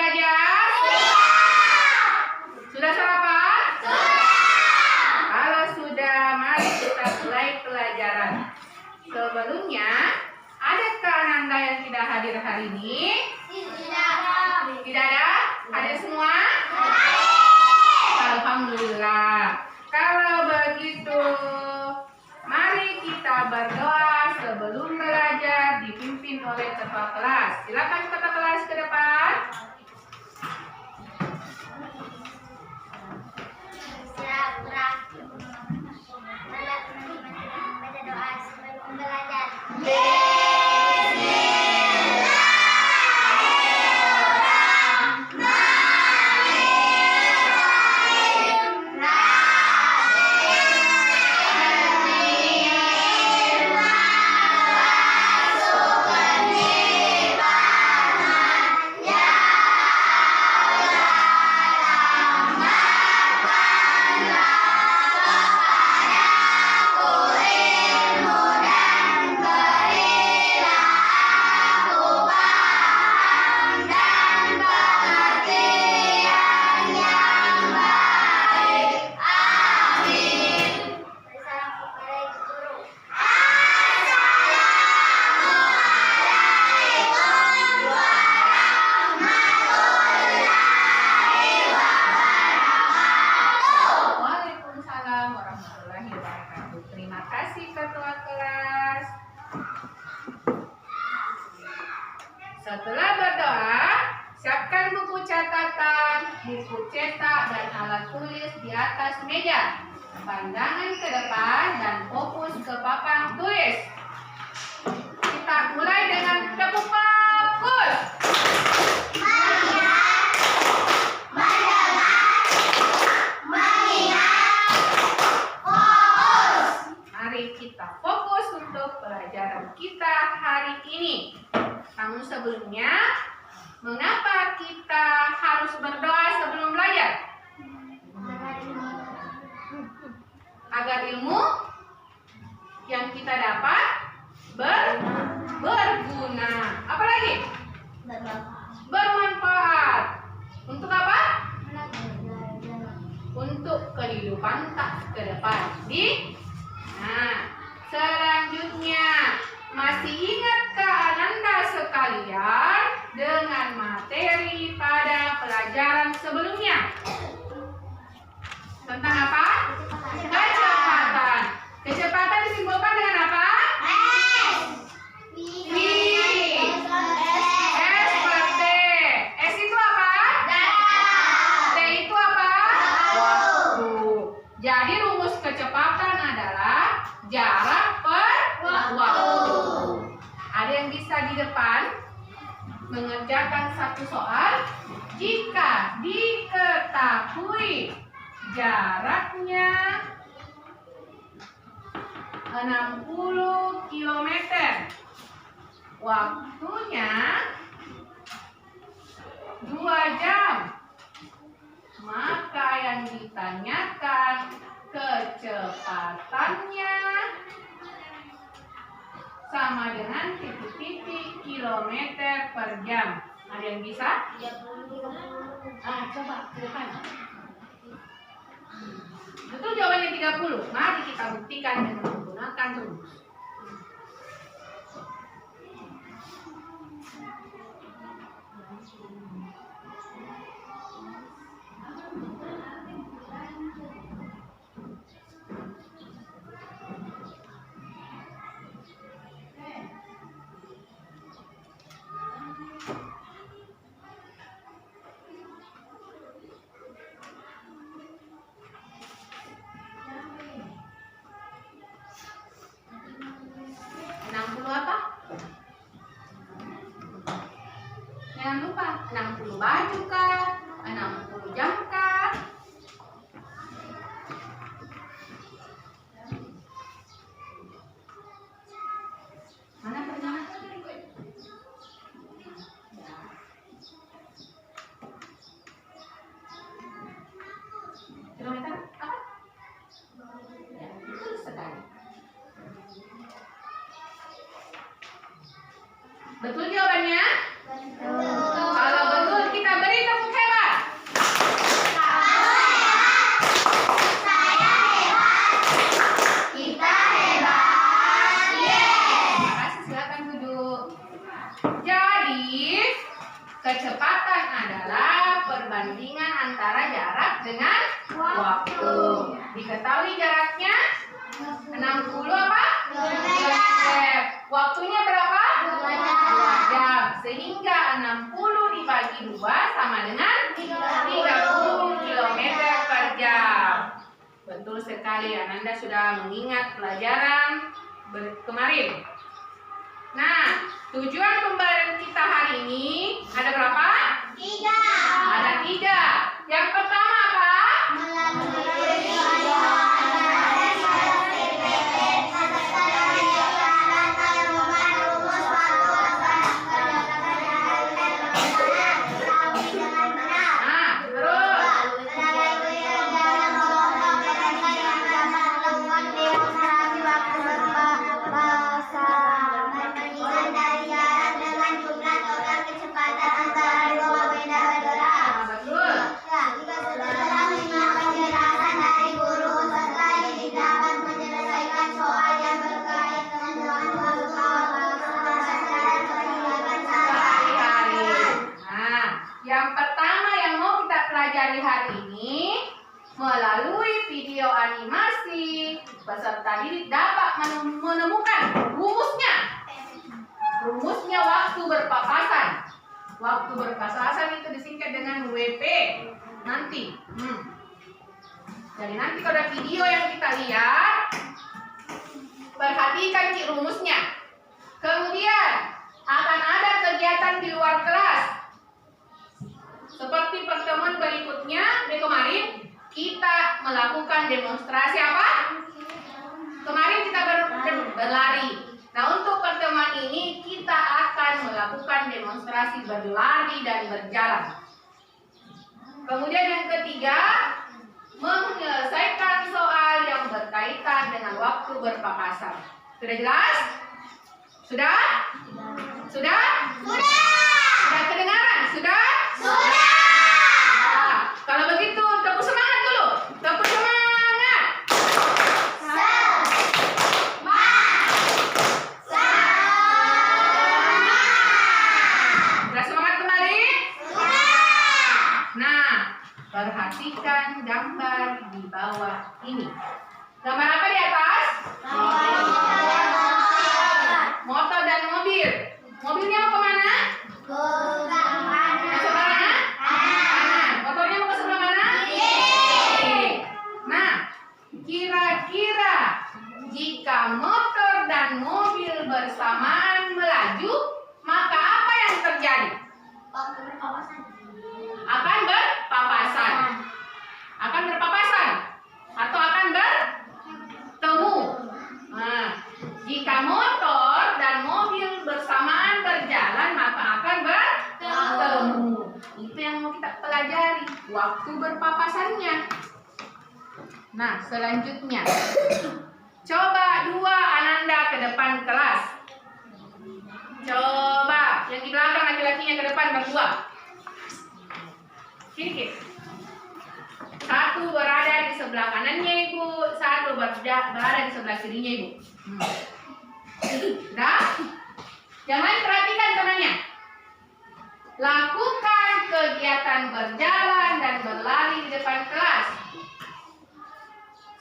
belajar? Sudah sarapan? Kalau sudah, mari kita mulai pelajaran. Sebelumnya, adakah Ananda yang tidak hadir hari ini? Tidak ada? Ada semua? Alhamdulillah. Kalau begitu, mari kita berdoa sebelum belajar dipimpin oleh ketua kelas. Silakan ketua kelas ke depan. Baca doa sebelum belajar. Setelah berdoa, siapkan buku catatan, buku cetak, dan alat tulis di atas meja. Pandangan ke depan dan fokus ke papan tulis. Kita mulai dengan tepuk fokus. Mari kita fokus untuk pelajaran kita hari ini. Namun sebelumnya, mengapa kita harus berdoa sebelum belajar? Agar ilmu yang kita dapat berguna. Apa lagi? Bermanfaat. Untuk apa? Untuk kehidupan tak ke depan. Nah, selanjutnya, masih ingatkah Ananda sekalian dengan materi pada pelajaran sebelumnya? Tentang apa? Kecepatan. Kecepatan disimbolkan dengan apa? V. S per T. S itu apa? T itu apa? Waktu. Jadi rumus kecepatan adalah jarak per waktu. Ada yang bisa di depan mengerjakan satu soal? Jika diketahui jaraknya 60 km, waktunya 2 jam, maka yang ditanyakan kecepatannya sama dengan titik-titik kilometer per jam. Ada yang bisa? 30. Coba ke depan. Betul jawabannya 30. Mari kita buktikan dengan menggunakan rumus. Jangan lupa 60 baju kah? 60 jam kah? Mana pertanyaan? Kilometer apa? Ya, betul sekali. Betul jawabannya? Kalau betul kita beri perbandingan antara jarak dengan waktu. Diketahui jaraknya 60 apa? 12 Waktunya berapa? 2 jam. Sehingga 60 dibagi 2 sama dengan 30 km per jam. Betul sekali, Ananda sudah mengingat pelajaran kemarin. Nah, tujuan pembelajaran kita hari ini ada berapa? 3. Ada 3. Yang pertama apa? Yang pertama yang mau kita pelajari hari ini, melalui video animasi, peserta didik dapat menemukan rumusnya waktu berpapasan. Waktu berpapasan itu disingkat dengan WP nanti. Jadi nanti kalau ada video yang kita lihat, perhatikan rumusnya. Kemudian akan ada kegiatan di luar kelas. Seperti pertemuan berikutnya, kemarin kita melakukan demonstrasi apa? Kemarin kita berlari. Nah, untuk pertemuan ini kita akan melakukan demonstrasi berlari dan berjalan. Kemudian yang ketiga, menyelesaikan soal yang berkaitan dengan waktu berpapasan. Sudah jelas? Sudah? Sudah? Sudah kedengaran? Sudah? Kalau begitu, tepuk semangat dulu. Tepuk semangat. Sudah semangat kembali? Nah, perhatikan gambar di bawah ini. Gambar apa di atas? Motor dan mobil. Mobilnya mau kemana? Kira-kira jika motor dan mobil bersamaan melaju, maka apa yang terjadi? Akan berpapasan. Akan berpapasan atau akan bertemu. Nah, jika motor dan mobil bersamaan berjalan, maka akan bertemu. Itu yang mau kita pelajari, waktu berpapasannya. Nah, selanjutnya, coba dua Ananda ke depan kelas. Coba yang di belakang laki-lakinya ke depan berdua. Sini. Satu berada di sebelah kanannya ibu, satu berada di sebelah kirinya ibu. Dah? Yang lain perhatikan temannya. Lakukan kegiatan berjalan dan berlari di depan kelas.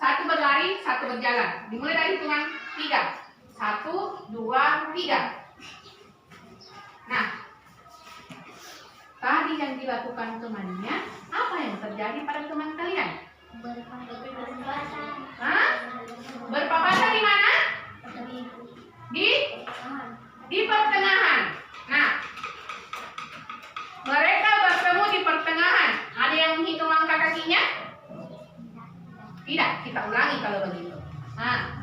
Satu berlari, satu berjalan. Dimulai dari hitungan 3. 1, 2, 3. Nah, tadi yang dilakukan temannya, apa yang terjadi pada teman kalian? Hah? Berpapasan di mana? Di pertengahan. Nah, mereka bertemu di pertengahan. Ada yang menghitung langkah kakinya? Tidak, kita ulangi kalau begitu. Nah,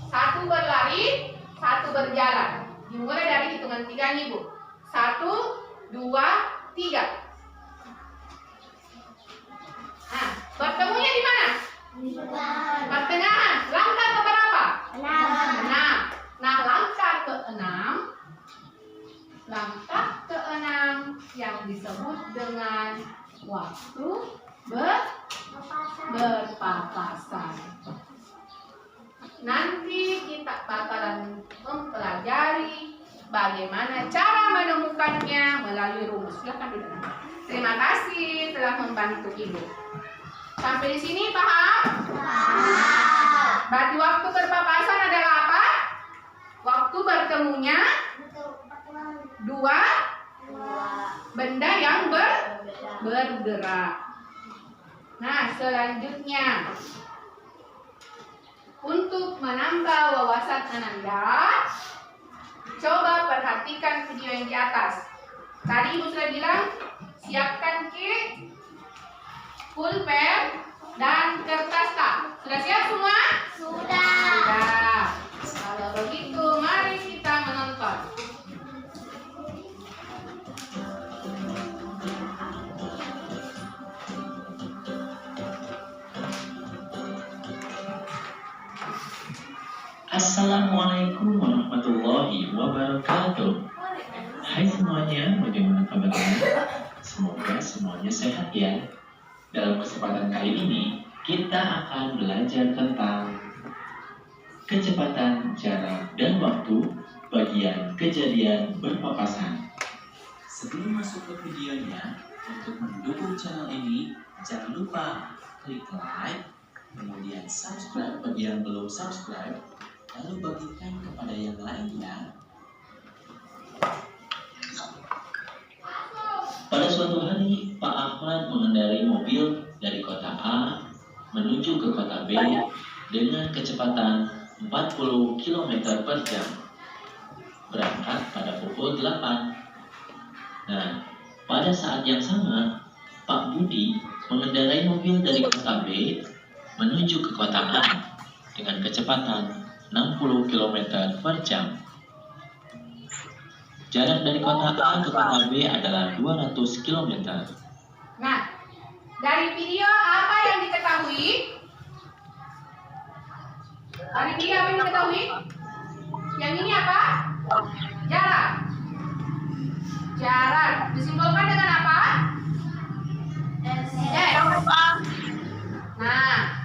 satu berlari, satu berjalan. Dimulai dari hitungan 3 nih, Bu. 1, 2, 3. Nah, bertemunya di mana? Pertengahan. Langkah ke berapa? 6. Nah, langkah ke-6 yang disebut dengan waktu berpapasan. Nanti kita bakalan mempelajari bagaimana cara menemukannya melalui rumus. Silakan duduk. Terima kasih. telah membantu ibu. Sampai di sini paham? Berarti waktu berpapasan adalah apa? Waktu bertemunya dua benda yang bergerak. Nah, selanjutnya untuk menambah wawasan Ananda, coba perhatikan video yang di atas. Tadi ibu sudah bilang siapkan kit, pulpen, dan kertas tak? Sudah siap semua? Sudah. Kalau begitu, mari kita menonton. Assalamualaikum warahmatullahi wabarakatuh. Hai semuanya, bagaimana kabarnya? Semoga semuanya sehat ya. Dalam kesempatan kali ini, kita akan belajar tentang kecepatan, jarak, dan waktu bagian kejadian berpapasan. Sebelum masuk ke videonya, untuk mendukung channel ini, jangan lupa klik like, kemudian subscribe bagi yang belum subscribe, lalu bagikan kepada yang lain ya. Pada suatu hari, Pak Ahmad mengendarai mobil dari kota A menuju ke kota B dengan kecepatan 40 km per jam. Berangkat pada pukul 8. Nah, pada saat yang sama, Pak Budi mengendarai mobil dari kota B menuju ke kota A dengan kecepatan 60 km per jam. Jarak dari kota A ke kota B adalah 200 km. Nah, dari video apa yang diketahui? Dari video apa yang diketahui? Yang ini apa? Jarak. Jarak disimbolkan dengan apa? S. Nah,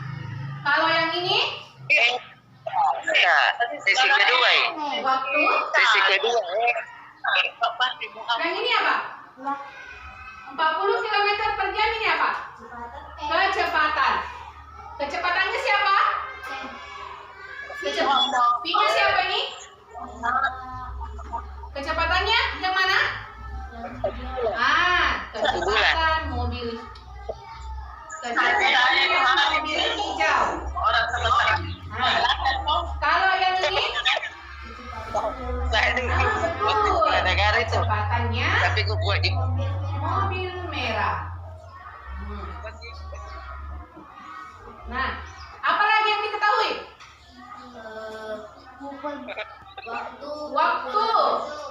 kalau yang ini? Sisi kedua ya. Waktu. Sisi kedua. Yang ini apa? 40 km per jam ini apa? Kecepatan. Kecepatannya siapa? V-nya siapa ini? Kecepatannya yang mana? Kecepatan mobil. Kecepatannya mobil hijau. Kalau yang ini? Negara itu. Kecepatannya Tapi gue buat di mobil merah. Nah, apa lagi yang diketahui? Waktu.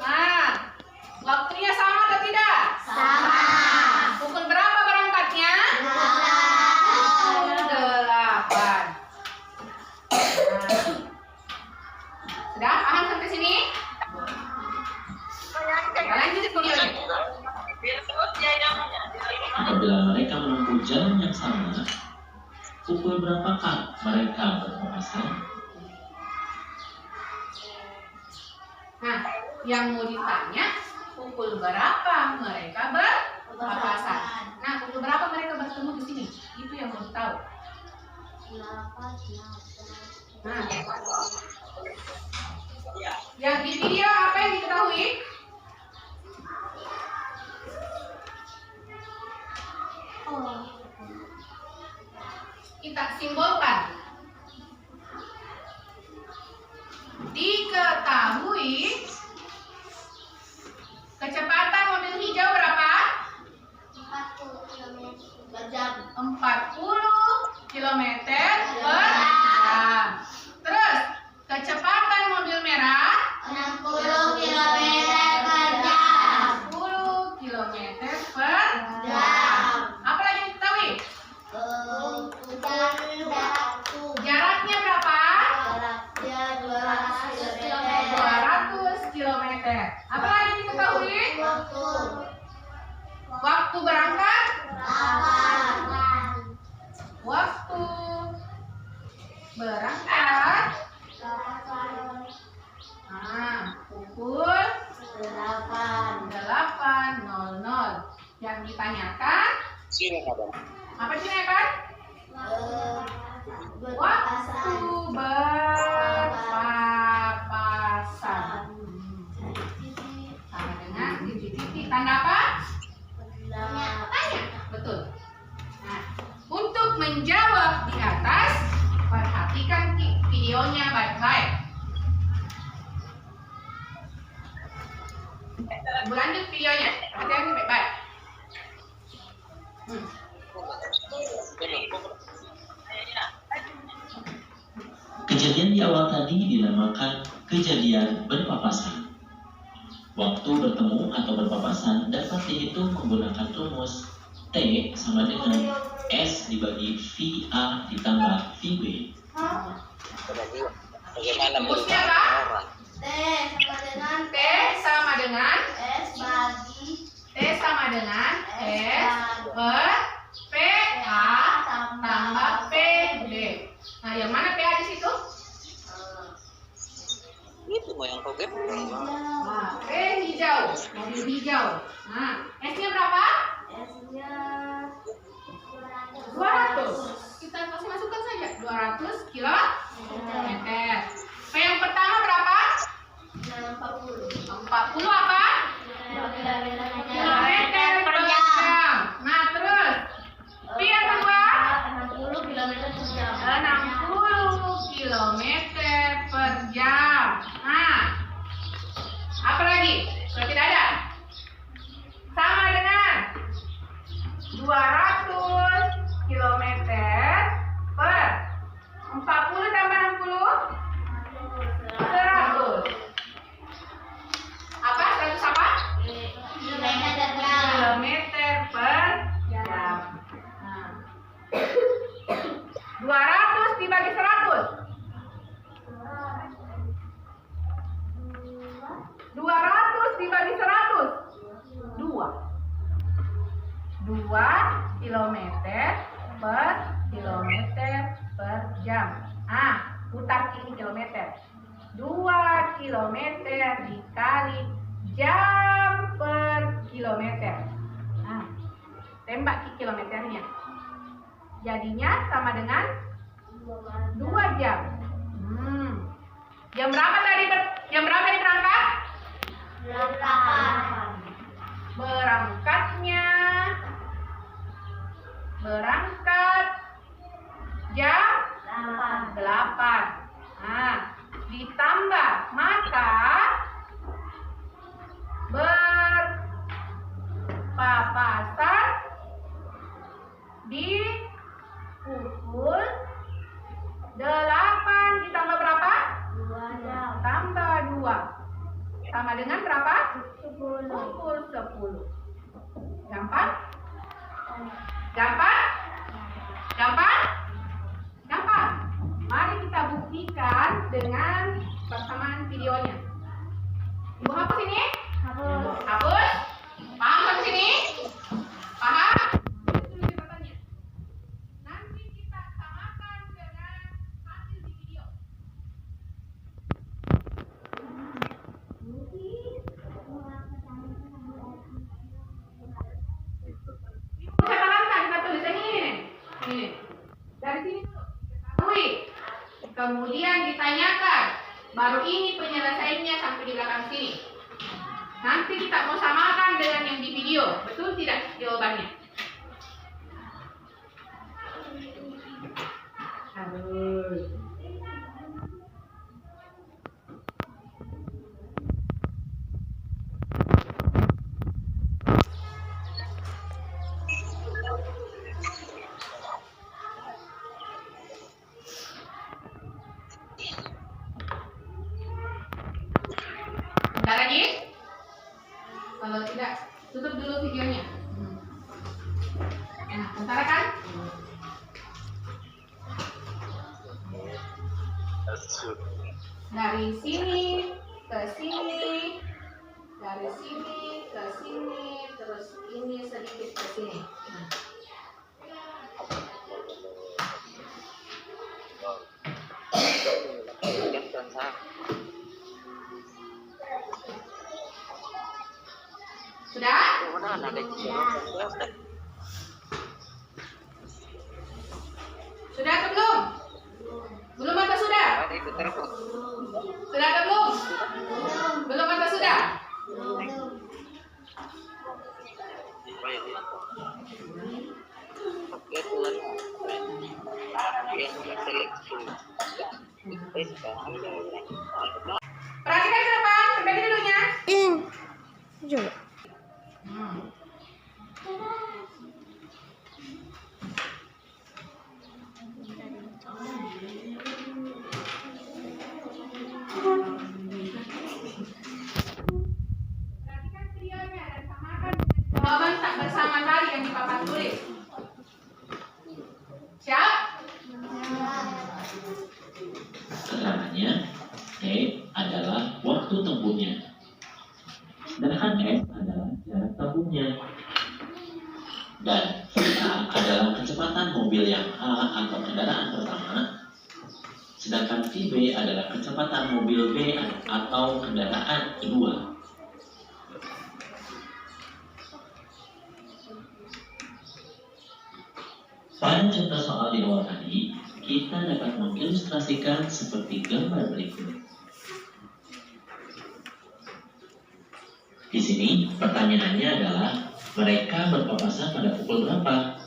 Nah, waktunya sama atau tidak? Sama. Pukul berapa berangkatnya? Pukul 8. Sudah paham sampai sini? Kita lanjut videonya. Apabila mereka menempuh jalan yang sama, pukul berapakah mereka berpapasan? Nah, yang mau ditanya pukul berapa mereka berpapasan. Nah, pukul berapa mereka bertemu di sini? Itu yang mau tahu. Nah, yang di video apa yang diketahui? Kita simbolkan. Diketahui kecepatan mobil hijau berapa? 40 km per jam. 40 km per jam. Terus kecepatan mobil merah 60 km per jam. 10 km per jam. Apa lagi diketahui? Jaraknya berapa? Jaraknya 200 km. 200 km. Apa lagi diketahui? Waktu berangkat? Waktu berangkat pukul 8.00. Yang ditanyakan Sini ada. Apa sih kan? Waktu berpapasan. Sama dengan titik-titik. Tanda apa? Tanya. Betul. Nah, untuk menjawab di atas, perhatikan videonya baik-baik. Berlanjut videonya. Perhatikan baik-baik. Kejadian di awal tadi dinamakan kejadian berpapasan. Waktu bertemu atau berpapasan dapat dihitung menggunakan rumus T sama dengan S dibagi VA ditambah VB. Bagaimana Rumusnya apa? orang? T sama dengan T sama dengan S bagi T sama dengan S per PA tambah PB. Nah, yang mana PA di situ? Itu mau yang kau Nah, P hijau, mobil hijau. Nah, S-nya berapa? S-nya 200. Kita kasih masukkan saja 200 kilometer. P yang pertama berapa? 40 apa? Kilometer per jam. Nah, terus P yang kedua 60 km per jam. 60 kilometer per jam. Nah, apa lagi? Sudah tidak ada. Sama dengan 200 kilometer per 40 tambah 60 100. Apa? 100 apa? Kilometer per jam. Kilometer per jam. Nah. 200 dibagi 100. 200 dibagi 100. 2 kilometer per jam. Putar kiri kilometer. 2 kilometer dikali jam per kilometer. Tembak ke kilometernya. Jadinya sama dengan 2 jam. Jam berapa tadi berangkat? Berangkat jam 8. Ditambah maka berpapasan di pukul 8 ditambah berapa? 2 jam. Tambah 2. Sama dengan berapa? 10. Pukul 10. Gampang? Gampang? Gampang? Gampang. Mari kita buktikan dengan persamaan videonya. Ibu hapus ini? Hapus? Paham sampai sini? Paham? Itu catatannya. Nanti kita samakan dengan hasil di video. Catatan kita tulis yang ini nih. Ini. Dari sini dulu. Ketahui. Kemudian ditanyakan. Baru ini penyelesaiannya sampai di belakang sini. Nanti kita mau samakan dengan yang di video. Betul tidak jawabannya? Harus. Bentar lagi. Kalau tidak, tutup dulu videonya. Nah, bentar kan? Dari sini ke sini, dari sini ke sini, terus ini sedikit ke sini. Nah. Sudah? Perhatikan ke depan, perbaiki duduknya. Coba. Perhatikan videonya dan samakan dengan jawaban tak bersama tadi yang di papan tulis. Siap? Keterangannya, T adalah waktu tempuhnya. Sedangkan S adalah jarak tempuhnya. Dan VA adalah kecepatan mobil yang A atau kendaraan pertama. Sedangkan VB adalah kecepatan mobil B atau kendaraan kedua. Pada contoh soal di awal tadi, kita dapat mengilustrasikan seperti gambar berikut. Di sini pertanyaannya adalah mereka berpapasan pada pukul berapa?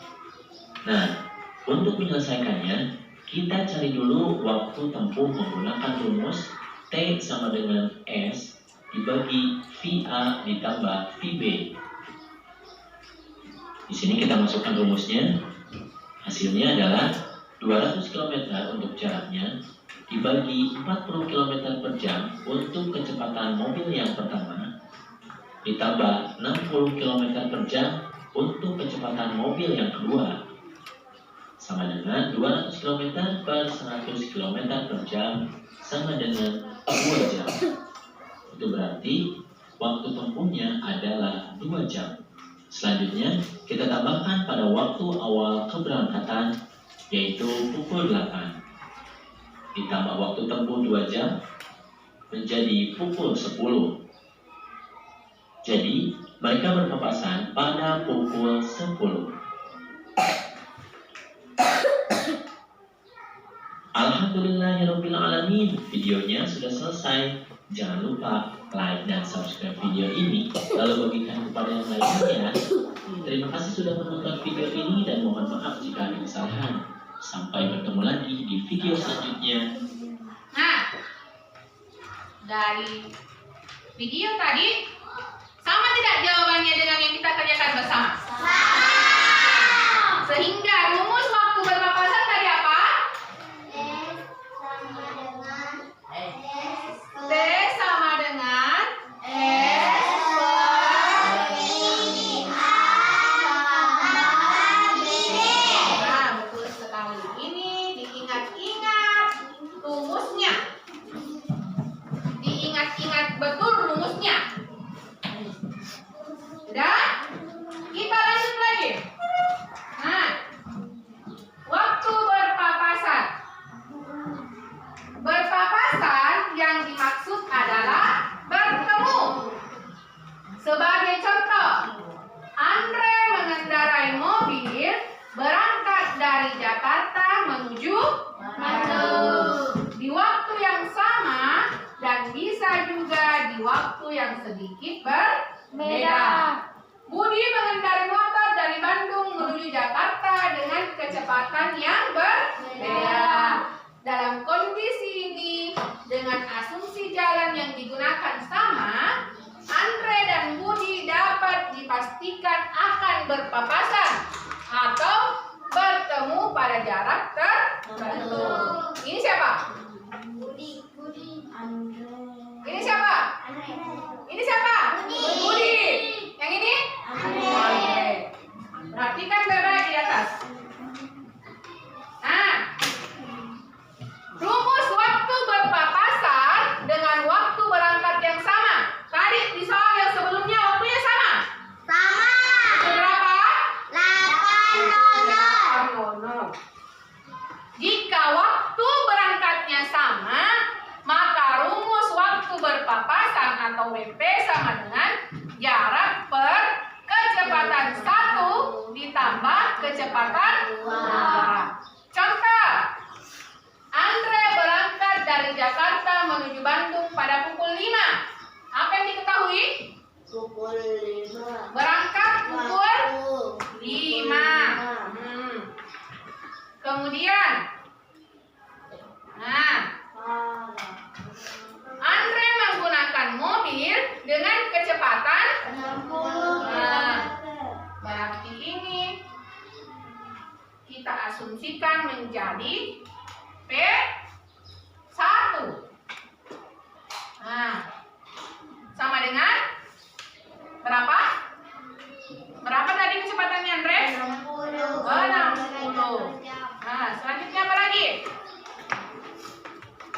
Nah, untuk menyelesaikannya, kita cari dulu waktu tempuh menggunakan rumus T sama dengan S dibagi VA ditambah VB. Di sini kita masukkan rumusnya. Hasilnya adalah 200 km untuk jaraknya dibagi 40 km per jam untuk kecepatan mobil yang pertama ditambah 60 km per jam untuk kecepatan mobil yang kedua sama dengan 200 km per 100 km per jam sama dengan 2 jam. Itu berarti waktu tempuhnya adalah 2 jam. Selanjutnya, kita tambahkan pada waktu awal keberangkatan, yaitu pukul 8. Ditambah waktu tempuh 2 jam, menjadi pukul 10. Jadi, mereka berpapasan pada pukul 10. Alhamdulillahirrabbilalamin, videonya sudah selesai. Jangan lupa like dan subscribe video ini, lalu bagikan kepada yang lainnya. Terima kasih sudah menonton video ini dan mohon maaf jika ada kesalahan. Sampai bertemu lagi di video selanjutnya. Nah, dari video tadi, sama tidak jawabannya dengan yang kita kerjakan bersama? Sehingga rumus waktu berpapasan tadi apa? T sama dengan S per Nah, betul sekali. Ini diingat-ingat rumusnya. Diingat-ingat betul rumusnya. Sudah? Kita lanjut lagi. Nah, waktu berpapasan. Berpapasan yang dimaksud adalah bertemu. Sebagai contoh, Andre mengendarai mobil berangkat dari Jakarta menuju Bandung di waktu yang sama dan bisa juga di waktu yang sedikit berbeda. Budi mengendarai motor dari Bandung menuju Jakarta dengan kecepatan yang berbeda. Dalam kondisi ini, dengan asumsi jalan yang digunakan sama, Andre dan Budi dapat dipastikan akan berpapasan atau bertemu pada jarak tertentu. Ini siapa? Ini siapa? Ini siapa? Budi. Yang ini? Oke. Perhatikan baik-baik di atas. Nah, rumus waktu berpapasan dengan waktu berangkat yang sama. Tadi di soal yang sebelumnya waktunya sama. Berapa? 8:00. Jika waktu berangkatnya sama, maka rumus waktu berpapasan atau WP sama dengan jarak per kecepatan 1 ditambah kecepatan 2. Contoh, Andre berangkat dari Jakarta menuju Bandung pada pukul 5. Apa yang diketahui? Berangkat pukul 5. Kemudian, nah, asumsikan menjadi P1. Nah, sama dengan berapa? Berapa tadi kecepatannya, Andre? 60. Nah, selanjutnya apa lagi?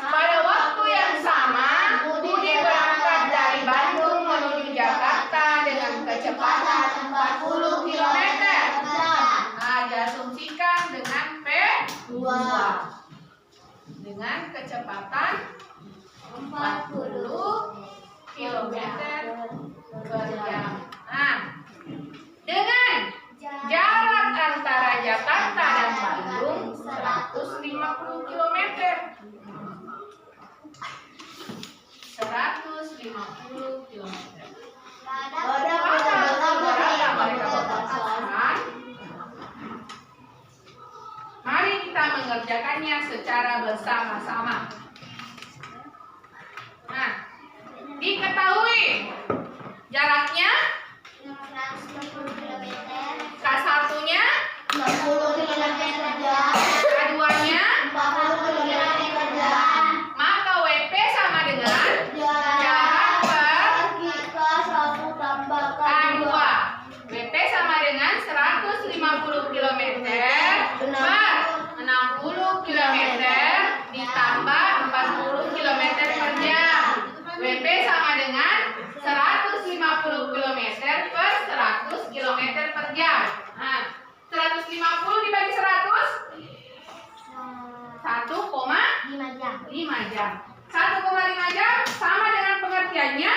Pada waktu yang sama, Budi berangkat dari Bandung menuju Jakarta dengan kecepatan 40 km. Nah, diasumsikan dengan P2. Dengan kecepatan 40 km per jam. Nah, dengan jarak antara Jakarta dan Bandung 150 km. 150 km. Mari kita mengerjakannya secara bersama-sama. Nah, diketahui jaraknya K1-nya, K2-nya, maka WP sama dengan jarak per K2. WP sama dengan 150 km per 60 km ditambah 40 km per jam. WP sama dengan 150 km per 100 km per jam. Nah, 150 dibagi 100 1,5 jam. 1,5 jam sama dengan pengertiannya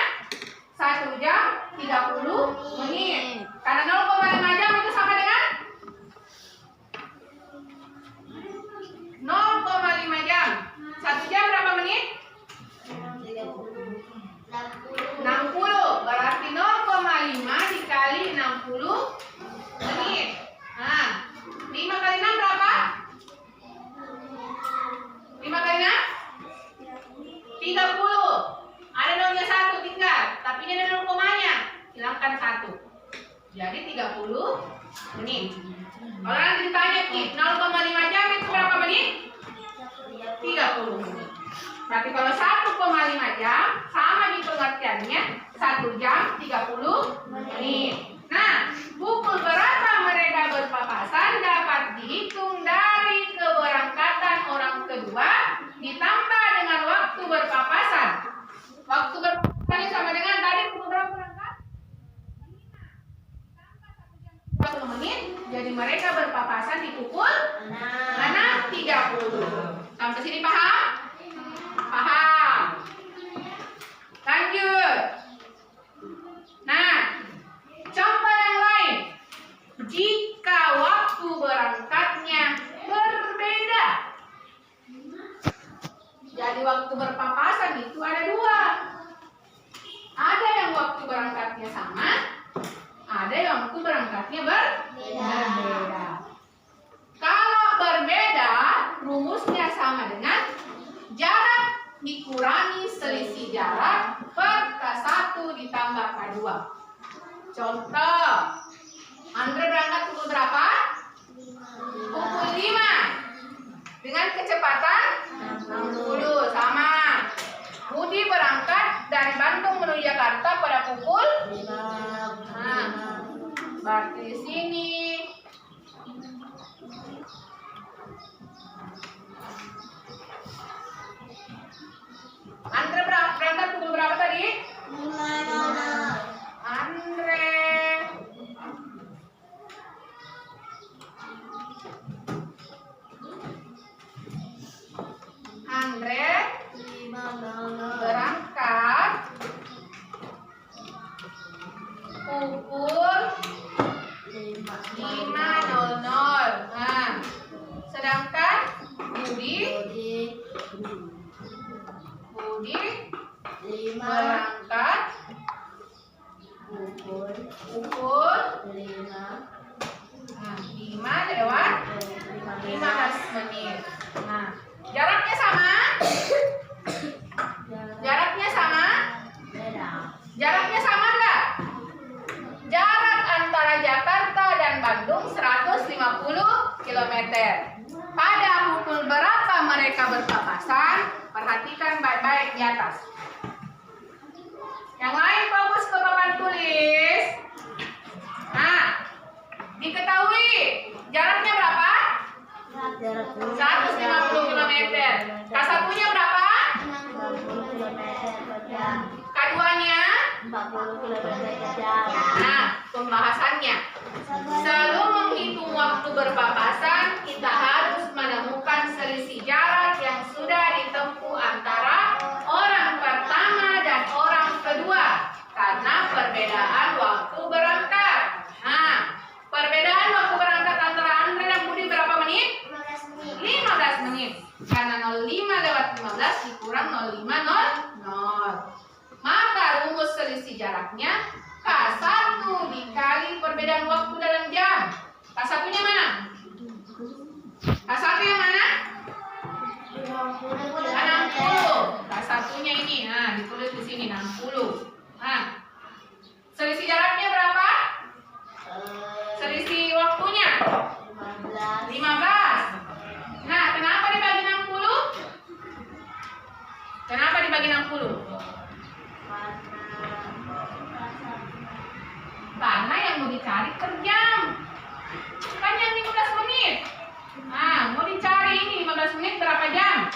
1 jam 30 menit. Karena 0,5 jam itu sama dengan 0,5 jam. 1 jam berapa menit? 60. Berarti 0,5 dikali 60 menit. Nah, 5 kali 6 berapa? 5 kali 6? 30. Ada nolnya 1 tinggal, tapi ini ada 0 komanya. Hilangkan 1. Jadi 30 menit. Kalau nanti ditanya, 0,5 jam itu berapa menit? 30 menit. Berarti kalau 1,5 jam sama di pengertiannya 1 jam 30 menit. Nah, pukul berapa mereka berpapasan dapat dihitung dari keberangkatan orang kedua ditambah dengan waktu berpapasan. Waktu berpapasan ini sama dengan tadi pukul berapa berangkat? 5 tambah 1 jam 30 menit. Jadi mereka berpapasan di pukul 6.30. Sampai sini paham? Paham. Lanjut. Nah, contoh yang lain. Jika waktu berangkatnya berbeda. Jadi waktu berpapasan itu ada 2. Ada yang waktu berangkatnya sama, ada yang waktu berangkatnya berbeda. Kalau berbeda, rumusnya sama dengan jarak dikurangi selisih jarak per K1 ditambah K2. Contoh, Andre berangkat pukul berapa? Pukul 5. Dengan kecepatan 60, sama. Budi berangkat dari Bandung menuju Jakarta pada pukul 5. Nah, berarti di sini Andre berangkat pukul berapa tadi? 5. Andre meter. Pada pukul berapa mereka berpapasan? Perhatikan baik-baik di atas. Yang lain fokus ke papan tulis. Nah, diketahui jaraknya berapa? 150 km. K1-nya berapa? K2-nya? Nah, pembahasannya. Sebelum menghitung waktu berpapasan, kita harus menemukan selisih jarak yang sudah ditempuh antara orang pertama dan orang kedua karena perbedaan waktu berangkat. Nah, perbedaan waktu berangkat antara Andre dan Budi berapa menit? 15 menit. Karena 05 lewat 15 dikurang 05:00. Maka rumus selisih jaraknya K1 dikali perbedaan waktu dalam jam. K1-nya mana? K1 yang mana? 60. K1-nya ini. Nah, ditulis di sini 60. Nah, selisih jaraknya berapa? Selisih waktunya 15. Nah, kenapa dibagi 60? Kenapa dibagi 60? Karena yang mau dicari per jam. Kan yang 15 menit. Nah, mau dicari ini 15 menit berapa jam?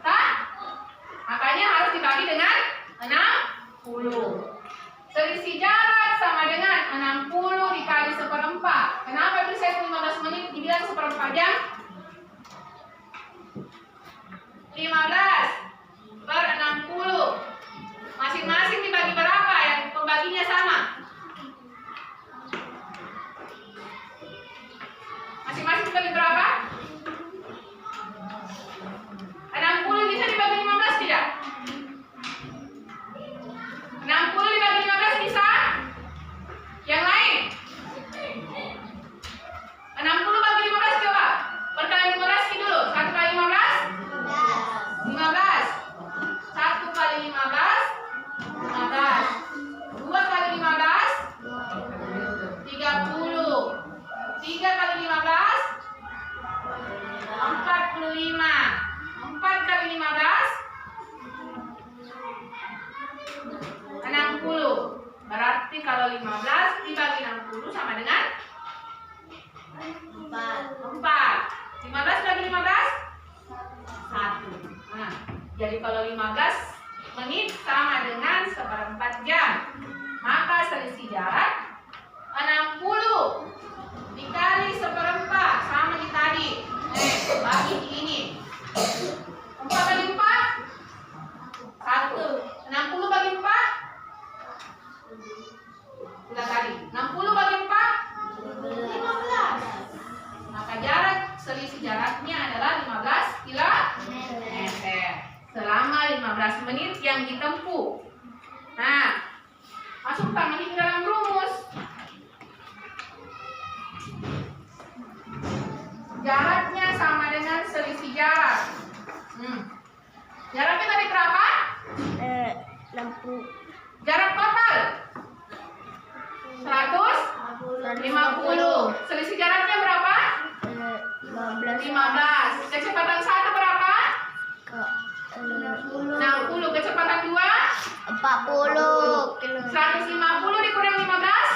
Hah? Makanya harus dibagi dengan 60. Selisih jarak sama dengan 60 dikali 1/4. Kenapa bisa 15 menit dibilang 1/4 jam? 15 per 60. Masing-masing dibagi berapa? Yang pembaginya sama. Masing-masing dibagi berapa? 60 bisa dibagi 15 tidak? 60 dibagi 15 bisa? Yang lain? 60 bagi 15 coba. Perkali 15 dulu. 1 kali 15? 15. 1 kali 15? 15. 2 kali 15? 30. 3 kali 15? 45. 4 kali 15? 60. Berarti kalau 15 dibagi 60 sama dengan 4. 15 bagi 15? 1. Nah, jadi kalau 15 menit sama dengan 1/4 jam. Maka selisih jarak 60 dikali 1/4 sama di tadi. Bagi ini. 4 bagi 4? 1. 60 bagi 4? Sudah tadi. 60 bagi 4? 15. Maka jarak selisih jaraknya adalah 15 km. Selama 15 menit yang ditempuh. Nah, masukkan lagi ke dalam rumus. Jaraknya sama dengan selisih jarak. Jaraknya tadi berapa? 60. Jarak total 150. Selisih jaraknya berapa? 15. Kecepatan 1 berapa? 60. Kecepatan 2? 40 150 dikurang 15?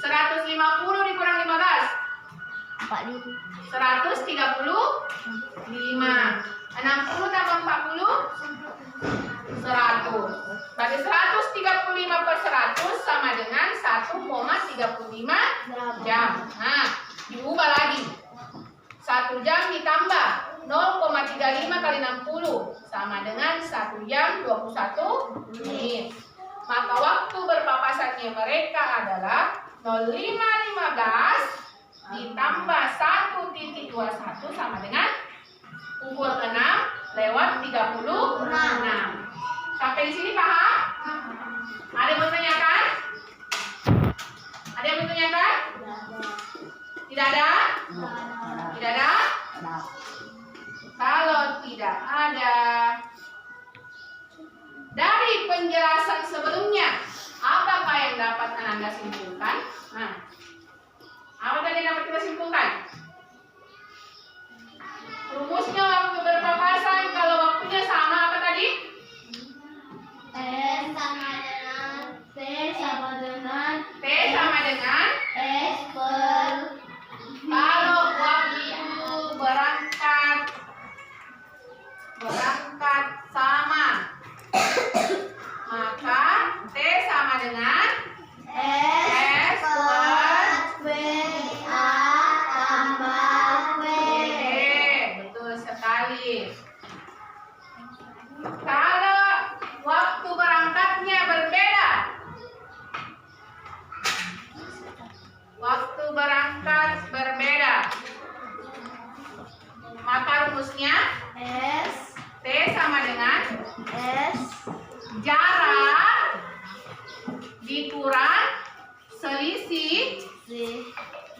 150 dikurang 15? 135. 60 tambah 40? 100. Bagi 135 per 100 sama dengan 1,35 jam. Nah, diubah lagi. 1 jam ditambah 0,35 kali 60 sama dengan 1 jam 21 menit. Maka waktu berpapasannya mereka adalah 05.15 ditambah 1.21 sama dengan pukul 6 lewat 36. Sampai di sini paham? Ada yang mau tanyakan? Ada yang mau tanyakan? Tidak ada? Tidak ada? Kalau tidak ada, dari penjelasan sebelumnya, apakah yang dapat Anda simpulkan? Nah, apa tadi yang dapat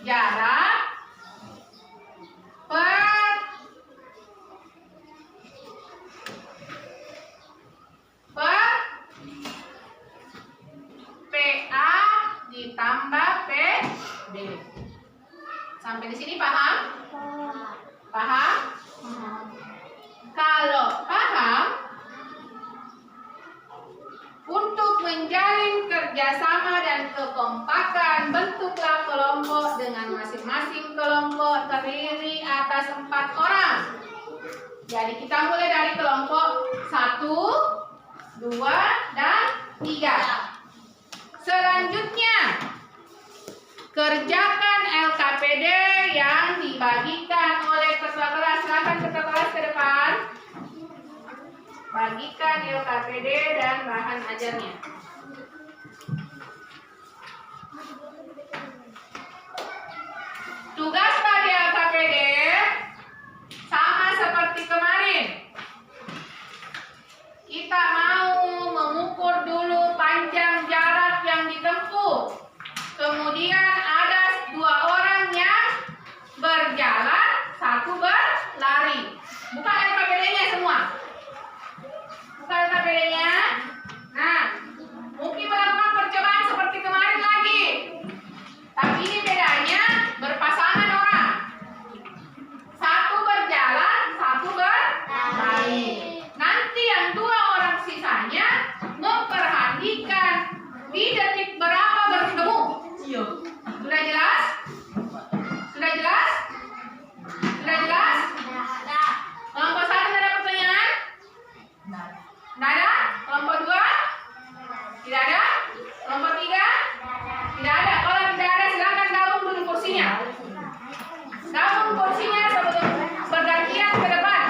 jarak per PA ditambah PB. Sampai di sini paham? Paham? Kalau paham, untuk menjalin kerjasama dan kekompakan, bentuklah kelompok dengan masing-masing kelompok terdiri atas 4 orang. Jadi kita mulai dari kelompok 1, 2, dan 3. Selanjutnya, kerjakan LKPD yang dibagikan oleh ketua kelas. Silakan ketua kelas ke depan. Bagikan LKPD dan bahan ajarnya. Tugas bagi LKPD sama seperti kemarin. Kita mau mengukur dulu panjang jarak yang ditempuh. Kemudian ada 2 orang yang berjalan, 1 berlari. Buka LKPD-nya semua. Buka LKPD-nya. Nah, mungkin melakukan percobaan seperti kemarin lagi. Tapi ini bedanya berpasangan orang. 1 berjalan, 1 berlari. Nanti yang 2 orang sisanya memperhatikan di detik berapa bertemu. Sudah jelas? Sudah jelas? Sudah jelas? Kelompok 1 ada pertanyaan? Tidak ada? Kelompok 2? Tidak ada? Kelompok 3? Tidak ada. Kalau tidak ada, silakan gabung dulu kursinya. Gabung kursinya sebelum bergantian ke depan.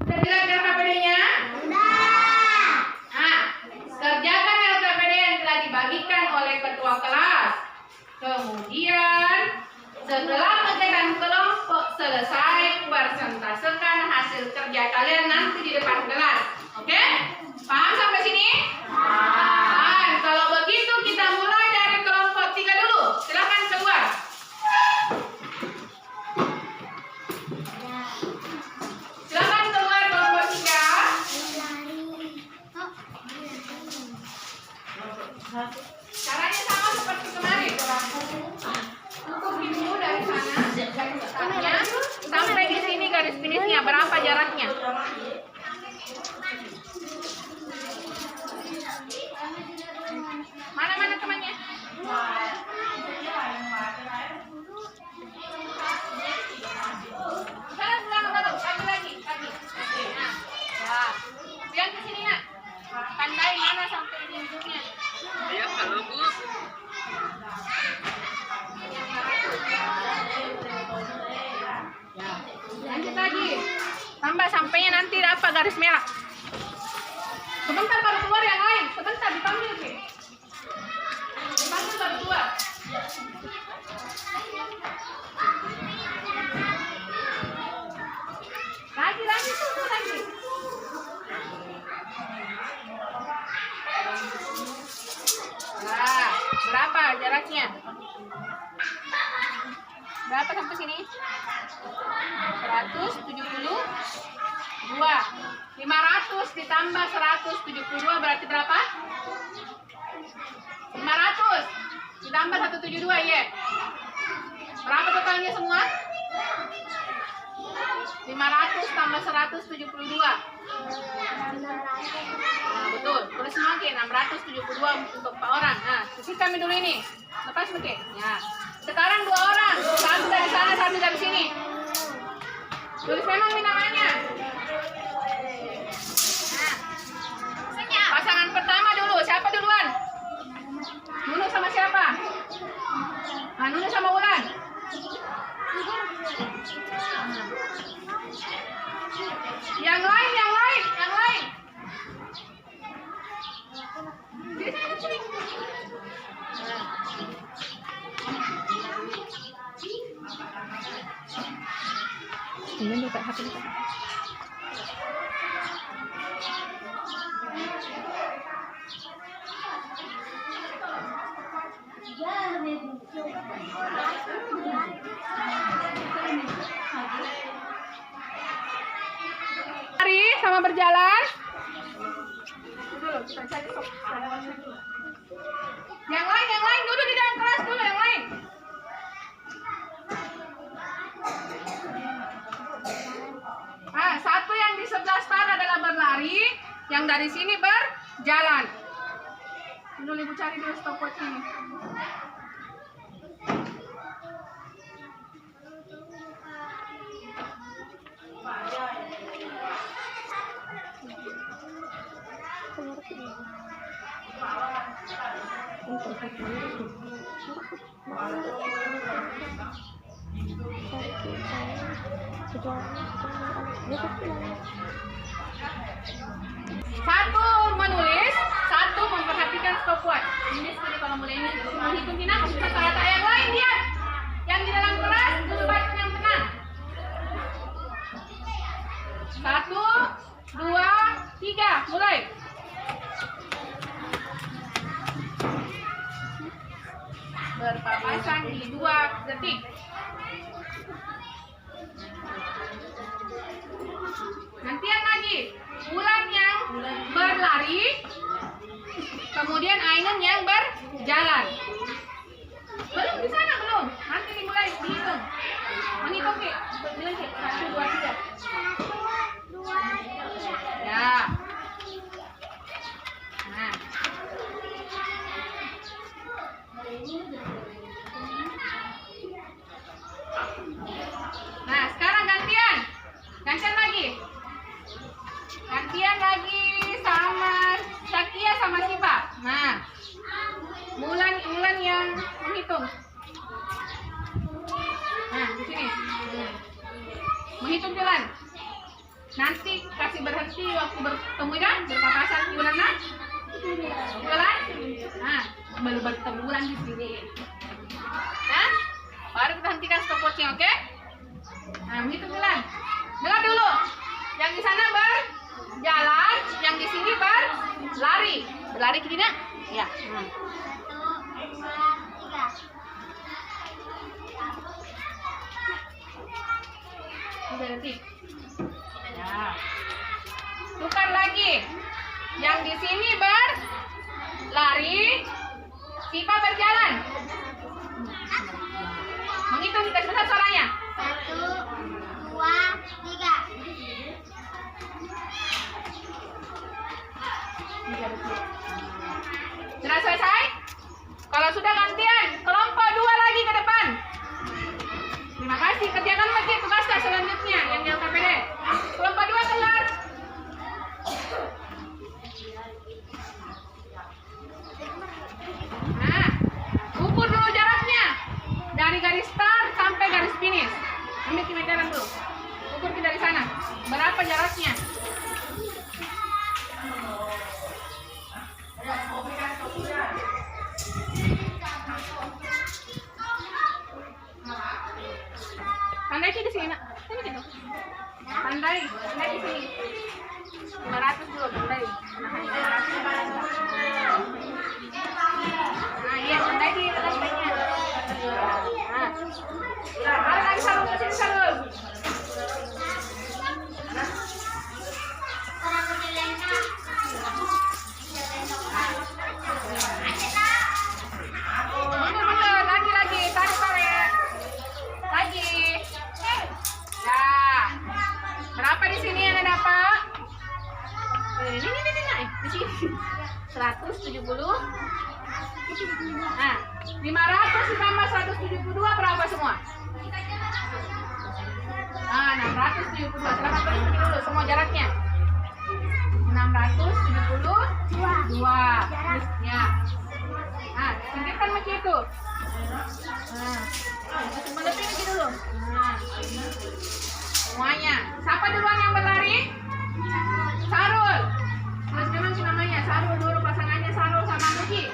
Sudah jelas LKPD-nya? Sudah. Nah, kerjakan LKPD yang telah dibagikan oleh ketua kelas. Kemudian, setelah mengerjakan kelompok selesai, persentasekan hasil kerja kalian nanti di depan kelas. Oke? Paham sampai sini? Paham. Kalau begitu kita mulai dari kelompok 3 dulu. Silakan keluar. Silakan keluar kelompok 3. Caranya sama seperti kemarin. Ukur dulu dari sana, garis startnya, sampai di sini garis finishnya berapa jaraknya? Mana temannya? Sekarang lagi. Nah, ya. Lihat ke sini nak. Tandai mana sampai di ujungnya. Iya, halo Bu. Lanjut lagi. Tambah sampainya nanti apa garis merah. Sebentar baru keluar yang lain. Sebentar dipanggil sih. Dipanggil baru keluar. Lagi tuh lagi. Nah, berapa jaraknya? Berapa sampai sini? 172. 500 ditambah 172 berarti berapa? 500 ditambah 172 ya. Berapa totalnya semua? 500 tambah 172. Nah, betul. Terus semakin 672 untuk 4 orang. Nah, sisihkan dulu ini. Lepas pakai. Ya. Sekarang 2 orang. Satu dari sana, satu dari sini. Tulis memang namanya. Nah, Lari sama berjalan. Yang lain duduk di dalam kelas dulu yang lain. Satu yang di sebelah star adalah berlari, yang dari sini berjalan. Dulu ibu cari dulu stopwatch ini. Satu menulis, satu memperhatikan stopwatch. Ini seperti kalau mulai ini menghitung Tina, maksudnya kata yang lain dia. Yang di dalam kelas dulu baca yang tenang. 1, 2, 3, mulai. Berpapasan di 2 detik. Nantian lagi, Bulan yang berlari, kemudian Ainun yang berjalan. Belum di sana belum. Nanti dimulai dihitung. Menghitung Ki. Bilang Ki. 1, 2, 3. Ya. Nah. Nah, sekarang gantian. Gantian lagi. Gantian lagi sama Syakia sama Siva. Nah. Bulan yang menghitung. Nah, di sini. Menghitung jalan. Nanti kasih berhenti waktu bertemu kan? Berpapasan bulan nah. Bulan. Nah, baru bertemu bulan di sini. Nah, baru kita hentikan stopwatchnya, oke? Nah, menghitung bulan. Dengar dulu. Yang di sana berjalan, yang di sini berlari. Berlari ke Dina? Ya. 3 detik. Ya. Tukar lagi. Yang di sini berlari, Siva berjalan. Menghitung kita sebesar suaranya. 1, 2, 3. 3 detik. Sudah selesai? Kalau sudah gantian, kelompok 2 lagi ke depan. Terima kasih, kerjakan lagi tugasnya selanjutnya yang di LKPD. Kelompok 2 keluar. Nah, ukur dulu jaraknya dari garis start sampai garis finish. Ambil kilometeran dulu. Ukur dari sana. Berapa jaraknya? Pandai sih di sini, nak. Sini gitu. Pandai di sini. 500 dulu, pandai. Nah, iya, pandai di pandainya. Nah, balik lagi sarung ke sini sarung. Betul, lagi, tarik. Lagi. Ya. Berapa di sini yang dapat? Ini di sini. 170. Nah, 500 ditambah 172 berapa semua? Nah, 672. Silahkan pergi dulu semua jaraknya. 672. Ya. Nah, singkirkan macam itu. Nah, melepih lagi dulu. Nah, semuanya. Siapa duluan yang berlari? Sarul. Terus memang sih namanya Sarul dulu, pasangannya Sarul sama Muji.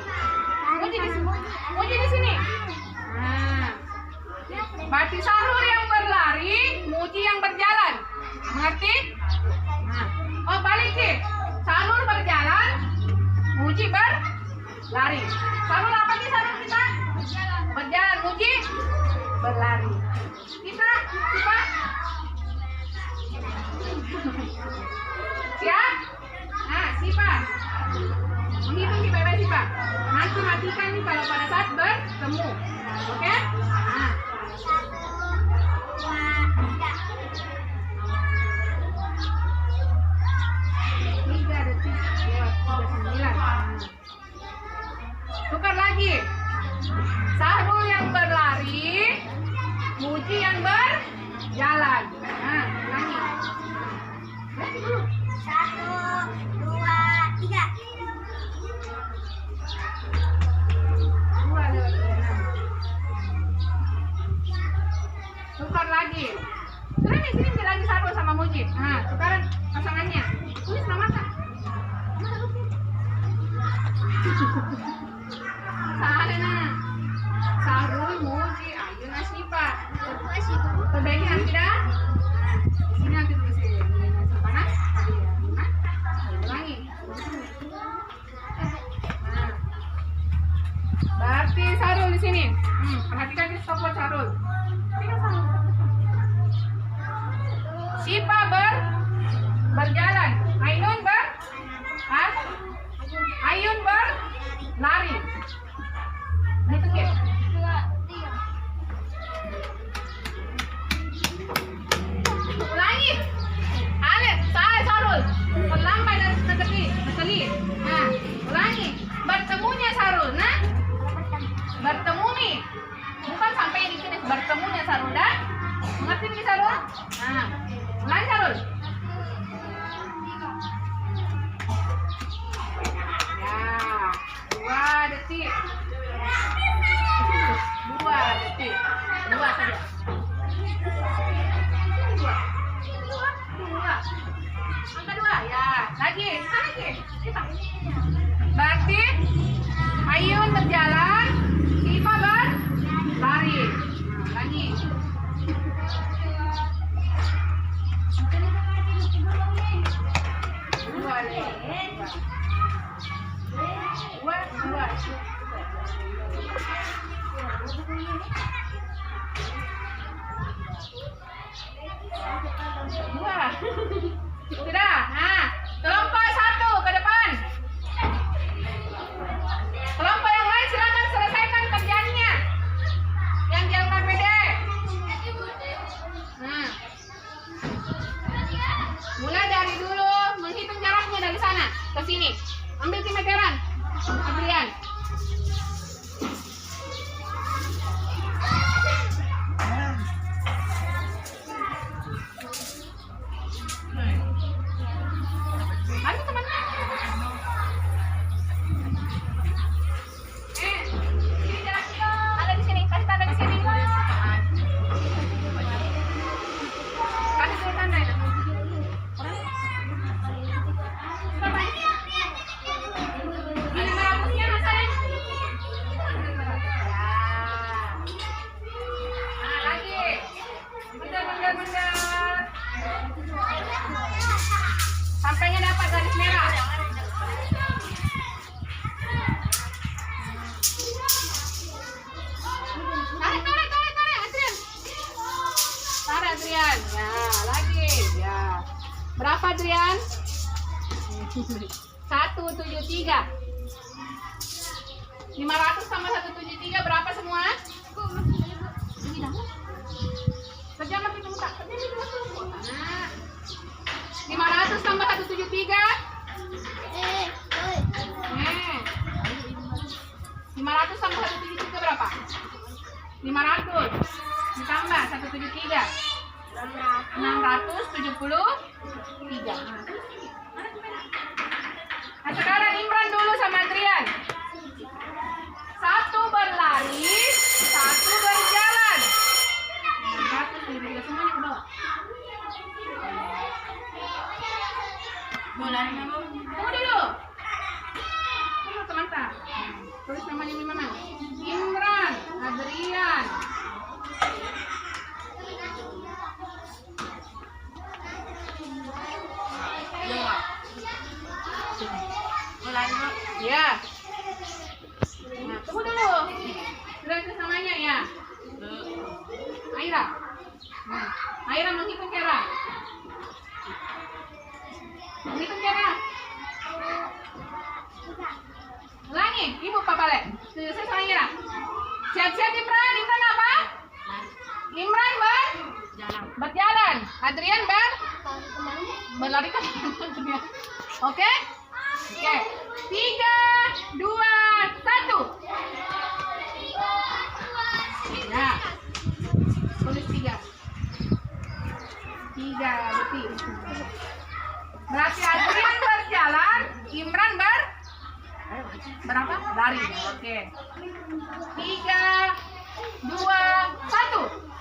Muji di sini. Nah, berarti Sarul yang berlari, Muji yang berjalan. Muji berlari. Sarul apa sih sarul kita? Berjalan. Muji berlari. Kita Sipa? Siap? Nah, Sipa. Menghitung Sipa, baik Sipa. Nanti matikan nih kalau pada saat bertemu. Oke? Nah. 3 detik lewat 39. Tukar lagi. Sarul yang berlari, Muji yang berjalan. Nah, ulangi. Lagi dulu. 1, 2, 3. 2 lewat 36. Tukar lagi. Terus di sini lagi Sarul sama Muji. Nah, tukaran pasangannya. Tulis nama tak? Sana. Sarul, Muji, Ayu, Nasipa. Perbaiki nanti dah. Sini nanti tulis ya. Panas. Ulangi. Nah. Berarti Sarul di sini. Perhatikan di stopwatch Sarul. Sipa berjalan. Ayun berlari. Hitung ya. 2, 3. Ulangi. Ale, Sarul. Terlambat dan sekali. Nah, ulangi. Bertemunya Sarul. Nah, bertemu nih. Bukan sampai di sini. Bertemunya Sarul dah. Mengerti nih Sarul? Nah, ulangi Sarul. Ya, 2 detik. 2 detik. 2 saja. 2. Angka 2 ya. Lagi. Kita. Berarti Ayun berjalan, Sipa berlari. Nah, lagi. 2. Sudah. Nah, kelompok 1 ke depan. Kelompok yang lain silakan selesaikan kerjaannya. Yang di LKPD. Nah. Mulai dari dulu menghitung jaraknya dari sana ke sini. Ambil timeteran. Adrian. Mana temannya? Sini jaraknya. Ada di sini. Kasih tanda di sini. Kasih dulu tanda ya. Ini merahnya Hasan. Nah, lagi. Bener. Sampainya dapat garis merah. Tarik Adrian. Ya, lagi. Ya. Berapa Adrian? 173. 500 tambah 173 berapa semua? Kerja lebih muka. Kerja lebih muka. Nah. 500 tambah 173. 500 tambah 173 berapa? 500 ditambah 173. 673. Nah, sekarang Imran dulu sama Adrian. 1 berlari, 1 berjalan. 173 semuanya ke bawah. Tunggu dulu. Tunggu teman-teman. Tulis namanya Mama. Imran, Adrian. Ya. Nah, tunggu dulu. Sudah kesamanya ya. Aira. Aira menghitung kera. Menghitung kera. Ulangi, ibu papa le. Selesai Aira. Siap-siap Imran. Imran apa? Imran berjalan. Adrian berlari ke Oke? Oke. 3, 2, 1. Ya. Tulis 3. 3, betul. Berarti Adrian berjalan, Imran berapa? Lari. Oke. 3, 2, 1.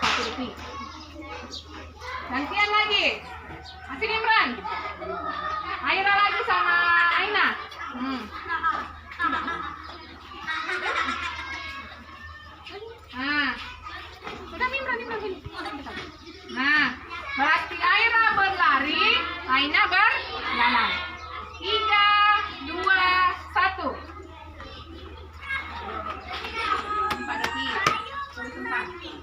1 detik. Gantian lagi. Masih Imran. Aira lagi sama Aina. Nah. Sudah Imran sini. Nah, berarti Aira berlari, Aina berjalan. 3, 2, 1. 4 detik. 4 detik.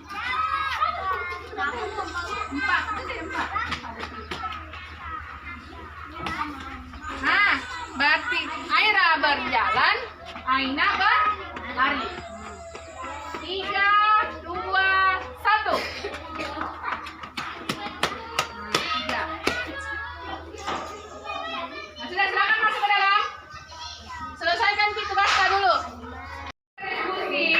Nah, berarti Aira berjalan, Aina berlari. 3, 2, 1. 3. Nah, sudah silakan masuk ke dalam. Selesaikan tugasnya dulu. Diskusi,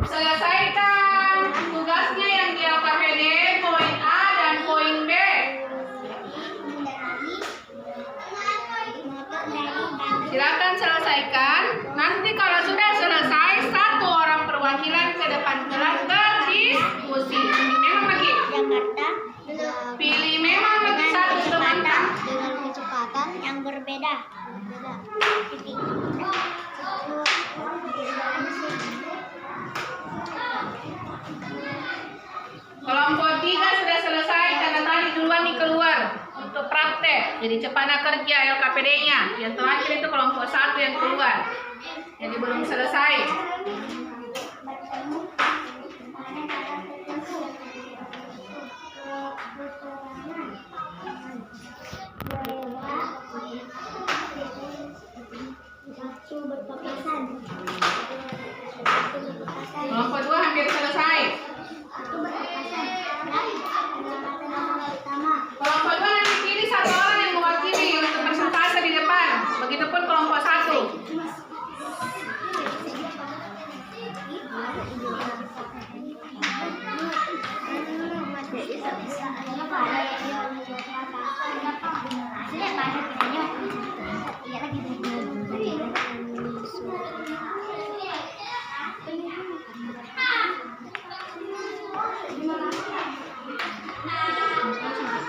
selesaikan tugasnya yang di LKPD poin A dan poin B. Silakan selesaikan. Nanti kalau sudah selesai, satu orang perwakilan ke depan kelas berdiskusi. Memang lagi. Jakarta Pilih memang lagi satu teman. dengan kecepatan yang berbeda. Titik. Kelompok 3 sudah selesai karena tadi duluan nih keluar untuk praktek. Jadi Cepana kerja LKPD-nya. Yang terakhir itu kelompok 1 yang keluar. Jadi belum selesai. Kelompok 2 hampir selesai. Kelompok 2 nanti pilih satu orang yang mewakili untuk persentase di depan. Begitupun kelompok 1.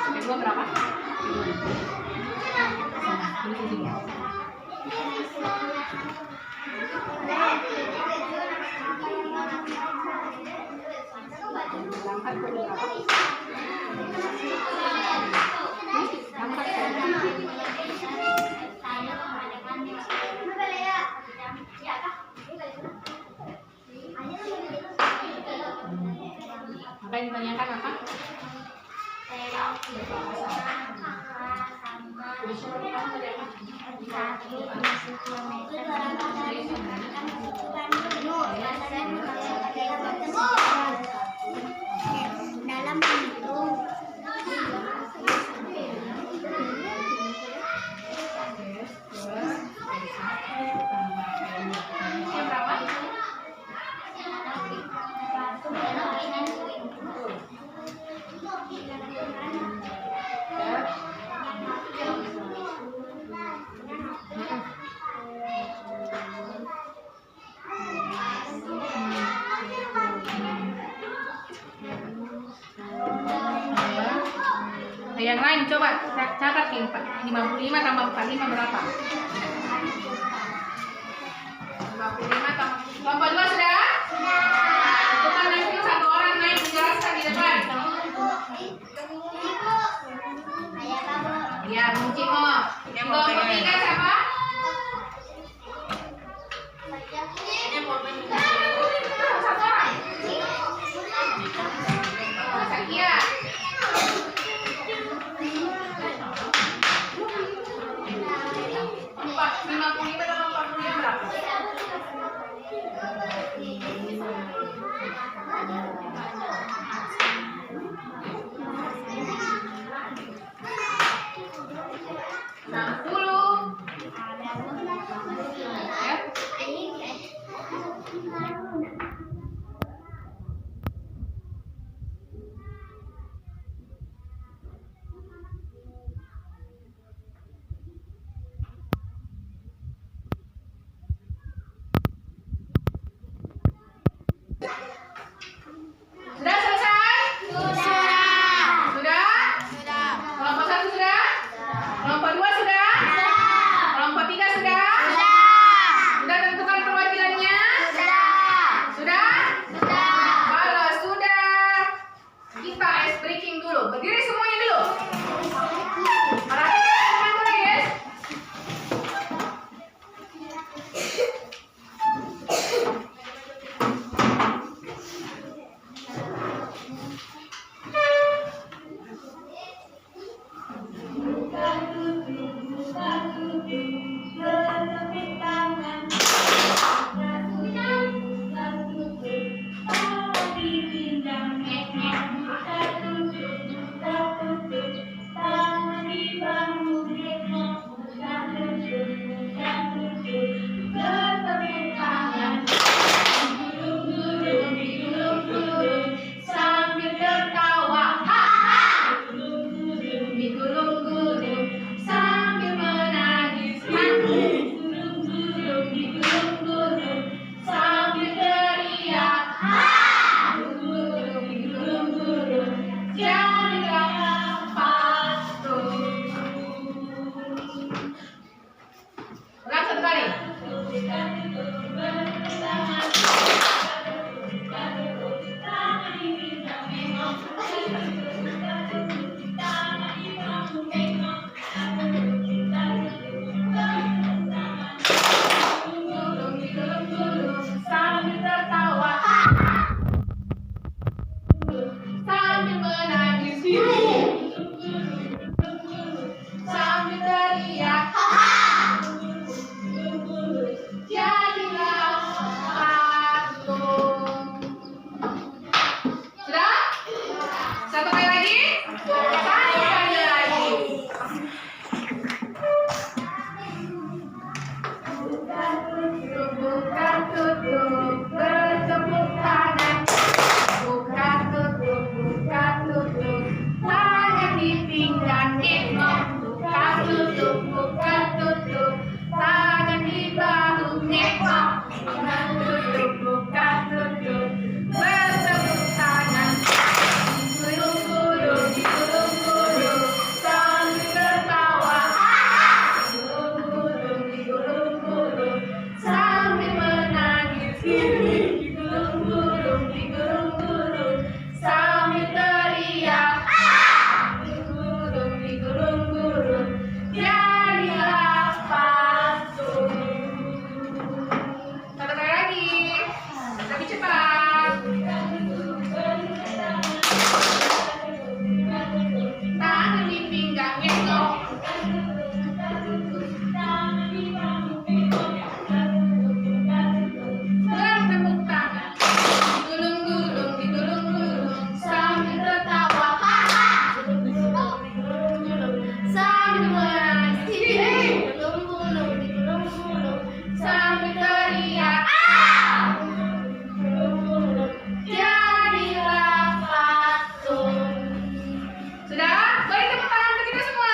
Kedua berapa? Apa yang ditanyakan apa? Dalam menghitung Yang berapa? Yang lain coba catat 55 tambah 45 berapa? 55 tambah kelompok 2 sudah? Itu kan nanti satu orang naik menjelaskan di depan. saya tahu Ya, Bung Cimo. Kelompok 3 siapa? Satu orang. Sakia. 55 sama 45 berapa? Sudah selesai? Sudah? Kelompok 1 sudah? Kelompok 2 sudah? Kelompok 3 sudah? Sudah tentukan perwakilannya? Sudah? Kalau sudah, kita ice breaking dulu. Berdiri semuanya dulu. Perhatikan teman-teman, guys. Sambil tertawa, digulung-gulung sambil menangis, digulung-gulung sambil teriak, digulung-gulung jadilah patung. Ulang satu kali. Sambil tertawa, sambil menangis, sambil teriak, jadilah patung. Sudah? Satu kali lagi? Satu kali lagi. Buka tutup, bertepuk tangan. Buka tutup, tangan di pinggang nekok. Buka tutup, tangan di bahu nekok. Buka tutup, bertepuk tangan. Digulung-gulung, sambil tertawa. Digulung-gulung, sambil menangis. Digulung-gulung, sambil teriak. Digulung-gulung, jadilah patung. Satu kali lagi, lebih cepat. Tangan di pinggang nekok. Bertepuk tangan. Digulung-gulung, sambil tertawa. Sambil menangis. Digulung-gulung, sambil teriak. Jadilah patung. Sudah? Beri tepuk tangan untuk kita semua.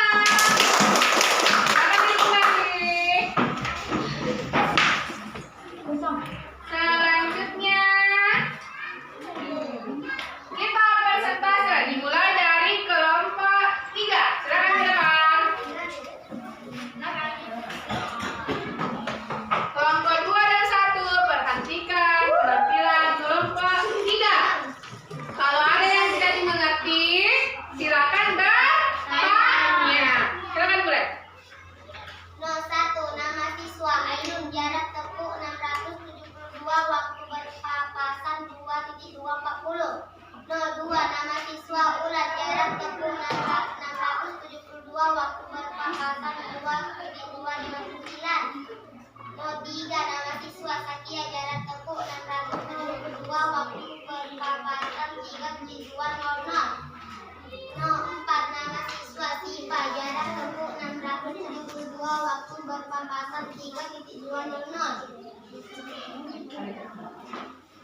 berpapasan 2,259. Not 3, nama siswa Sakia jarak tempuh 672, waktu berpapasan 3,200. Not 4, nama siswa Siva jarak tempuh 672, waktu berpapasan 3,200.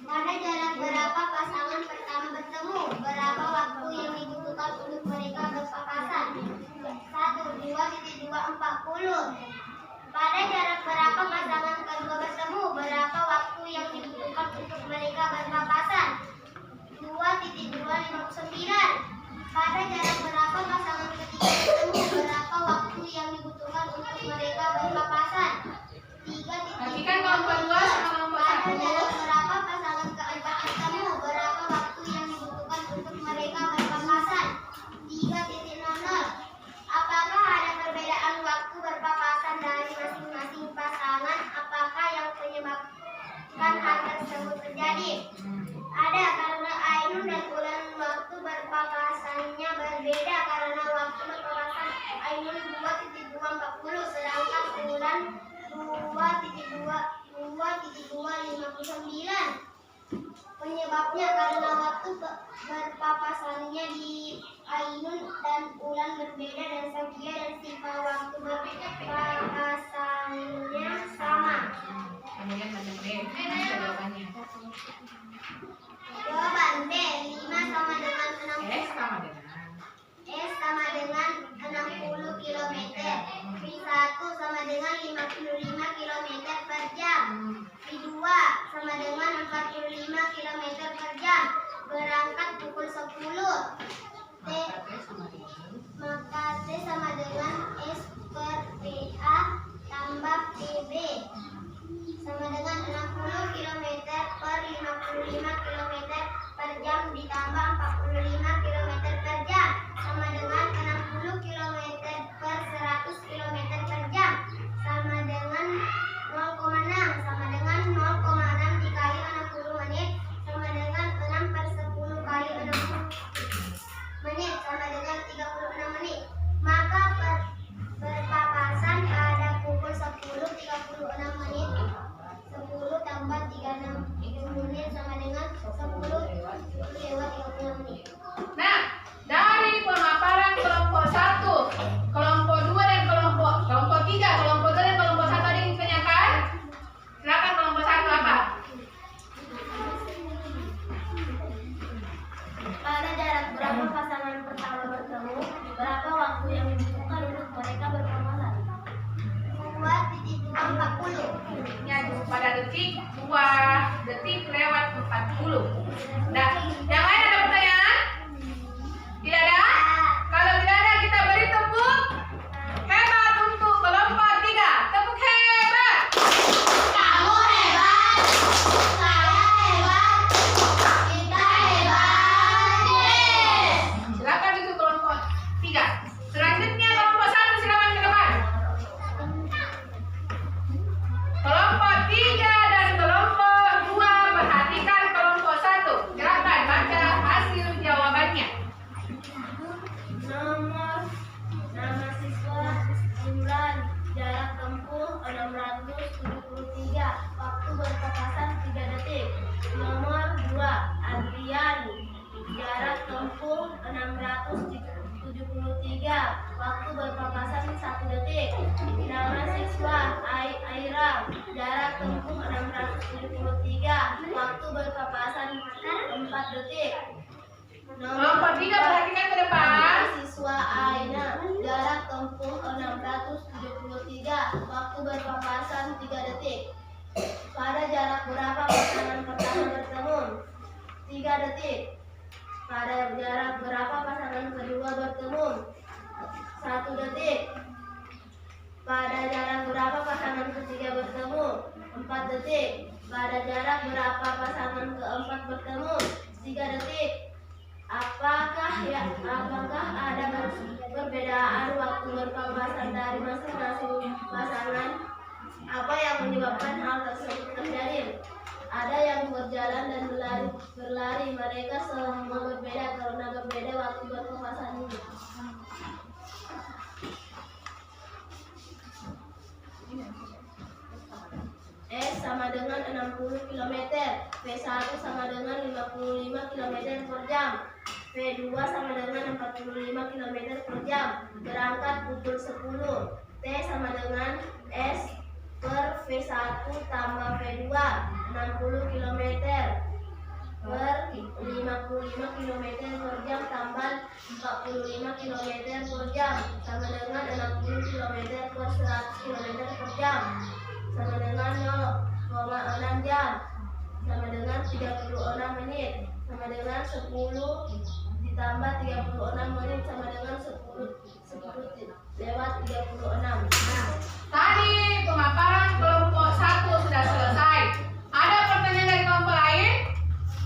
Pada jarak berapa pasangan pertama bertemu? Berapa waktu yang dibutuhkan untuk mereka berpapasan? 1, 2,240. Pada jarak berapa pasangan kedua bertemu? Berapa waktu yang dibutuhkan untuk mereka berpapasan? 2,259. Pada jarak berapa pasangan ketiga bertemu? Berapa waktu yang dibutuhkan untuk mereka berpapasan? 3,2. Perhatikan kelompok 2 sama kelompok Pada 1. jarak berapa pasangan keempat bertemu? Berapa waktu yang dibutuhkan untuk mereka berpapasan? 3,00. Apakah ada perbedaan waktu berpapasan dari masing-masing pasangan? Apakah yang menyebabkan hal tersebut terjadi? Ada, karena Ainun dan Ulan waktu berpapasannya berbeda. Karena waktu berpapasan Ainun 2,240, sedangkan Ulan 2,259. Penyebabnya karena waktu berpapasannya di Ainun dan Ulan berbeda, dan Sakia dan Siva waktu berpapasannya sama. Kemudian baca B. Mana jawabannya? Jawaban B, 5 sama dengan 60. S sama dengan S sama dengan 60 km. V1 sama dengan 55 km per jam. V2 sama dengan 45 km per jam. Berangkat pukul 10. Maka T sama dengan S per PA tambah PB sama dengan 60 km per 55 km per jam ditambah 45 km per jam sama dengan 60 km per 100 km per jam sama dengan 0,6 sama dengan 0,6 dikali 60 menit sama dengan 6 per 10 kali 60 menit sama dengan 36 menit. Maka berpapasan pada pukul 10.36 menit. 10 tambah 36 menit sama dengan 10 lewat 36 menit. Nah, dari pemaparan kelompok 1, kelompok 2 dan kelompok 3, kelompok 2 dan kelompok 1 ada yang ditanyakan? Silakan kelompok 1 apa? Pada jarak berapa pasangan pertama bertemu? Berapa waktu yang dibutuhkan untuk mereka berpapasan? 2,240. Ya, pada detik 2 detik lewat 40. Nah, yang lain ada pertanyaan? Tidak ada? Kalau tidak ada, kita beri tepuk hebat untuk kelompok 3. Tepuk hebat. Kamu hebat, saya hebat, kita hebat. Yes. Silakan untuk kelompok 3. Selanjutnya kelompok 1 silakan ke depan. Kelompok 3 dan kelompok 2 perhatikan kelompok 1. Silakan baca hasil jawabannya. Nama siswa Imran, jarak tempuh 673, waktu berpapasan 3 detik. Nomor 2 Adrian, jarak tempuh 673, waktu berpapasan 1 detik. Nama siswa Airam, jarak tempuh 673, waktu berpapasan 4 detik. Kelompok 3 perhatikan ke depan. Siswa Aina, jarak tempuh 673, waktu berpapasan 3 detik. Pada jarak berapa pasangan pertama bertemu? 3 detik. Pada jarak berapa pasangan kedua bertemu? 1 detik. Pada jarak berapa pasangan ketiga bertemu? 4 detik. Pada jarak berapa pasangan keempat bertemu? 3 detik. Apakah ada perbedaan waktu berpapasan dari masing-masing pasangan? Apa yang menyebabkan hal tersebut terjadi? Ada yang berjalan dan berlari. Mereka semua berbeda karena berbeda waktu berpapasan ini. 60 km. V1 sama dengan 55 km per jam. V2 sama dengan 45 km per jam. Berangkat pukul 10. T sama dengan S per V1 tambah V2. 60 km per 55 km per jam tambah 45 km per jam sama dengan 60 km per 100 km per jam sama dengan 0,6 jam sama dengan 36 menit sama dengan 10 ditambah 36 menit sama dengan 10 lewat 36. Nah, tadi pemaparan kelompok 1 sudah selesai. Ada pertanyaan dari kelompok lain?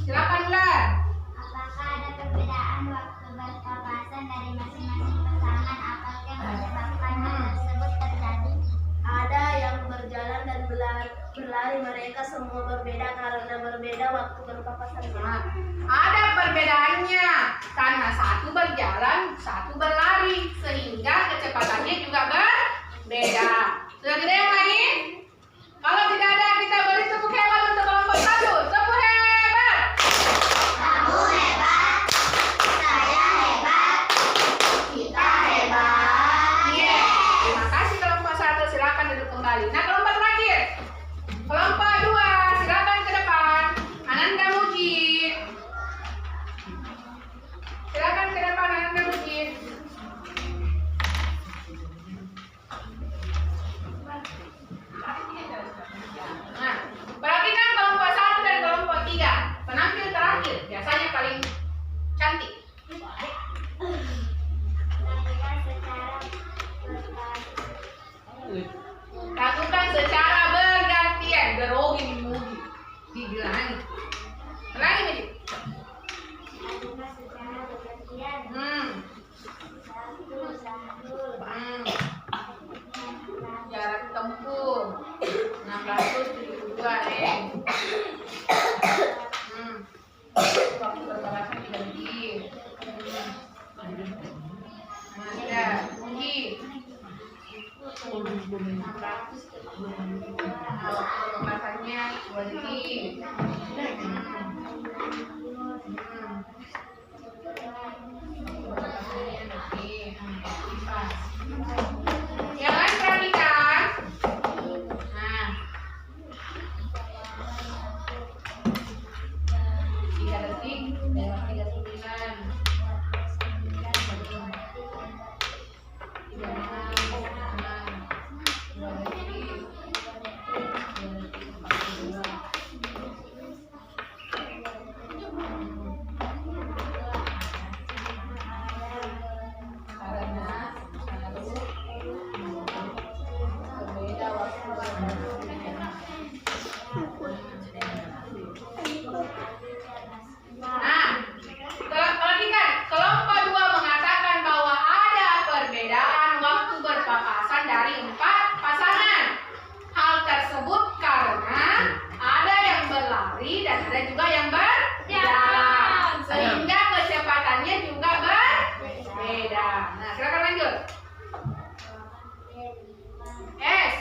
Silakan ular. Apakah ada perbedaan waktu berpapasan dari masing-masing pasangan? Apakah yang menyebabkan hal tersebut terjadi? Ada yang berjalan dan berlari, mereka semua berbeda karena berbeda waktu berpapasan. Nah, ada perbedaannya karena satu berjalan, satu berlari, sehingga kecepatannya juga berbeda. Sudah tidak yang lain? Kalau tidak ada, kita beri tepuk hebat untuk kelompok 1. Tepuk hebat. Kamu hebat, saya hebat, kita hebat. Yeah. Terima kasih kelompok 1. Silakan duduk kembali. Nah, kelompok terakhir. Kelompok 2, silakan ke depan. Ananda Muji. Silakan ke depan Ananda Muji. Nah, perhatikan kelompok 1 dan kelompok 3. Penampil terakhir biasanya paling cantik. Lakukan secara bergantian. Gerogi mugi. Dibilangi. Lagi Medi. Jarak tempuh 672 waktu berpapasan dibagi. Ada Muji 600. Waktu berpapasannya 2 detik. Yang lain perhatikan. Nah, 3 detik lewat 39. 2 detik 42. Nah, perhatikan, kelompok 2 mengatakan bahwa ada perbedaan waktu berpapasan dari 4 pasangan. Hal tersebut karena ada yang berlari dan ada juga yang berjalan, sehingga kecepatannya juga berbeda. Nah, silakan lanjut. S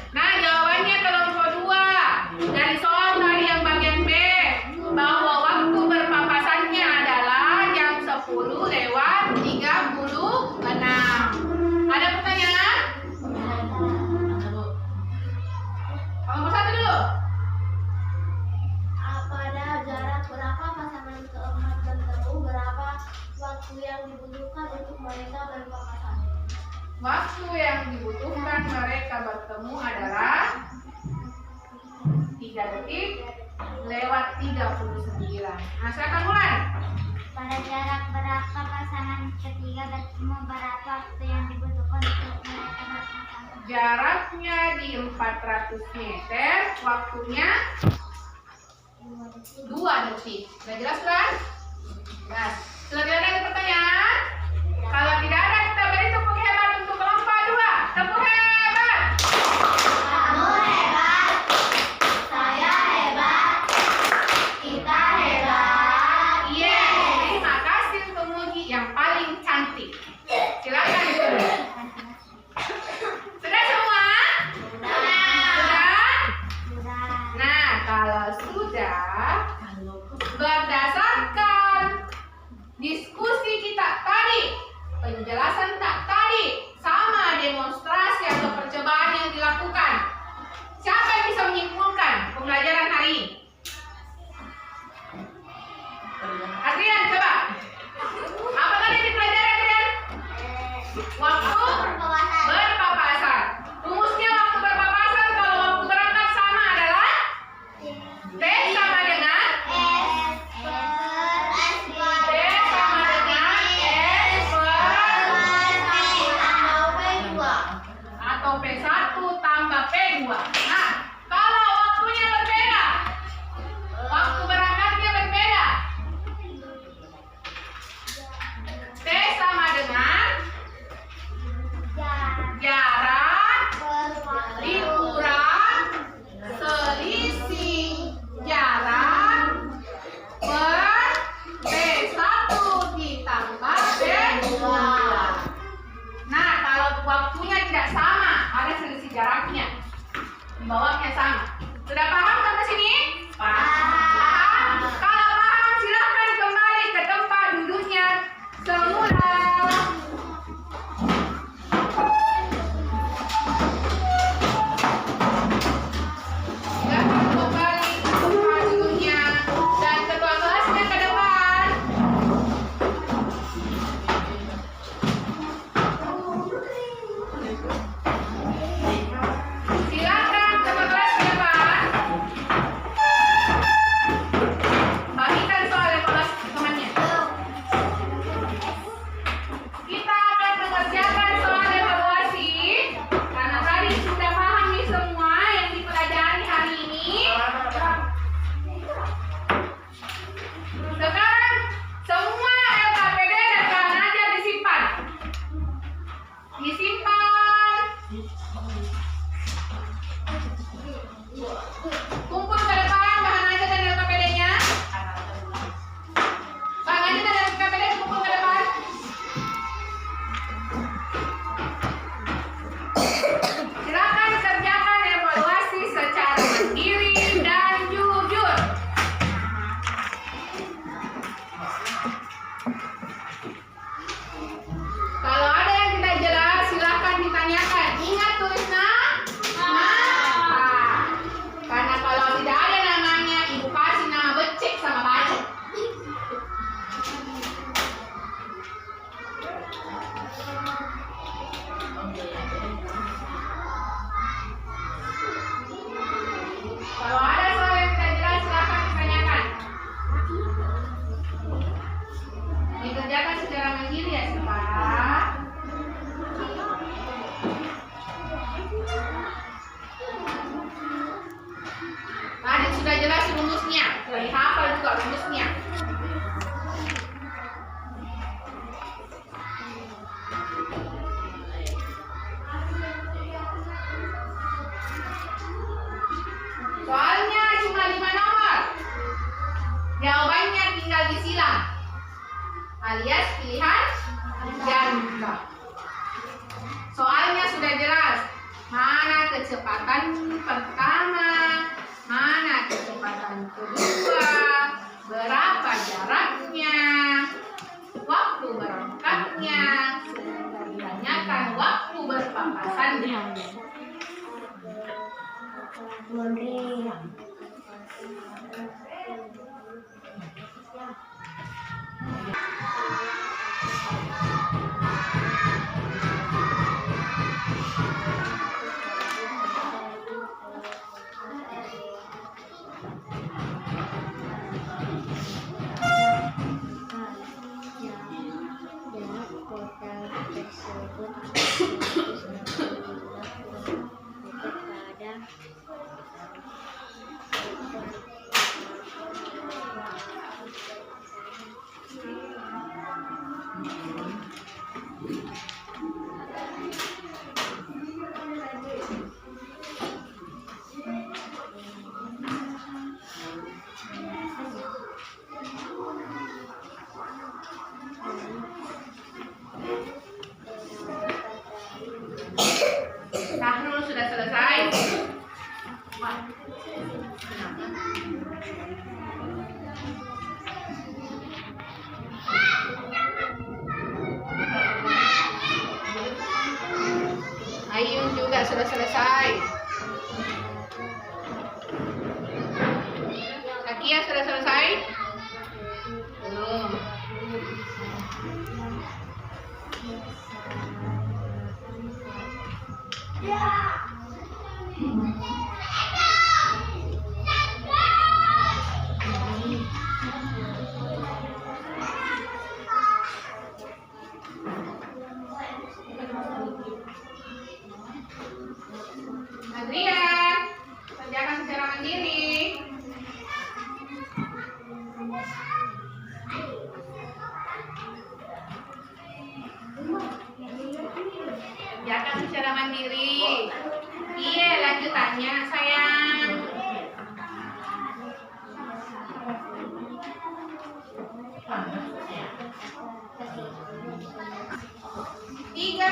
Nah, jawabannya kelompok 2. Dari soal tadi yang bagian B, bahwa waktu berpapasannya adalah jam 10:36. Ada pertanyaan? Kelompok 1 dulu. Pada jarak berapa pasangan keempat bertemu, berapa waktu yang dibutuhkan untuk mereka berpapasan? Waktu yang dibutuhkan mereka bertemu adalah 3 detik lewat 39. Nah, silakan mulai. Pada jarak berapa pasangan ketiga bertemu, berapa waktu yang dibutuhkan untuk mereka berpapasan? Jaraknya di 400 meter, waktunya 2 detik. Sudah jelas kan? Jelas. Sudah tidak ada pertanyaan? Kalau tidak ada, kita beri tepuk hebat untuk kelompok 2. Tepuk hebat. Kamu hebat, saya hebat, kita hebat. Terima kasih untuk Muji yang paling cantik. Silakan ditulis. Sudah semua? Sudah? Nah, kalau sudah, berdasarkan diskusi kita tadi, penjelasan tak tadi, sama demonstrasi atau percobaan yang dilakukan, siapa yang bisa menyimpulkan pembelajaran hari ini? Adrian, coba. Apa tadi yang dipelajari, Adrian? Waktu berpapasan. Rumusnya waktu berpapasan kalau waktu berangkat sama adalah T sama dengan atau P1 tambah P2. Nah, kalau waktunya berbeda, waktu berangkatnya berbeda, T sama dengan jarak dikurang selisih jarak per P1 ditambah P2. Nah, kalau waktunya tidak sama, ada selisih jaraknya, di bawahnya sama. Sudah paham sampai sini? Paham. Kalau paham, silahkan kembali ke tempat duduknya semula. Silahkan kembali ke tempat duduknya dan ketua kelasnya ke depan. Silakan ke kelas ke depan. Bagikan soal evaluasi ke temannya. Kita akan mengerjakan soal evaluasi karena tadi sudah paham nih semua yang dipelajari hari ini. Sekarang semua LKPD dan bahan ajar disimpan. Kumpul ke depan bahan ajar dan LKPD-nya. Bahan ajar dan LKPD kumpul ke depan. Silakan kerjakan evaluasi secara mandiri dan jujur. Kalau ada yang tidak jelas, silakan ditanyakan. Ingat tulis nama. Karena kalau tidak ada namanya, ibu kasih nama becek sama bacok. Kalau ada soal yang tidak jelas, silakan ditanyakan. Dikerjakan secara mandiri ya, Pak. Tadi sudah jelas rumusnya, sudah dihafal juga rumusnya. Soalnya cuma 5 nomor. Jawabannya tinggal disilang, alias pilihan ganda. Mana kecepatan pertama? Mana kecepatan kedua? Berapa jaraknya? Waktu berangkatnya? Ditanyakan waktu berpapasannya. Sahrul sudah selesai. Ayun juga sudah selesai. Kakia sudah selesai? Belum. Adrian, kerjakan secara mandiri. Kerjakan secara mandiri. Iya, lanjutannya sayang. Tiga.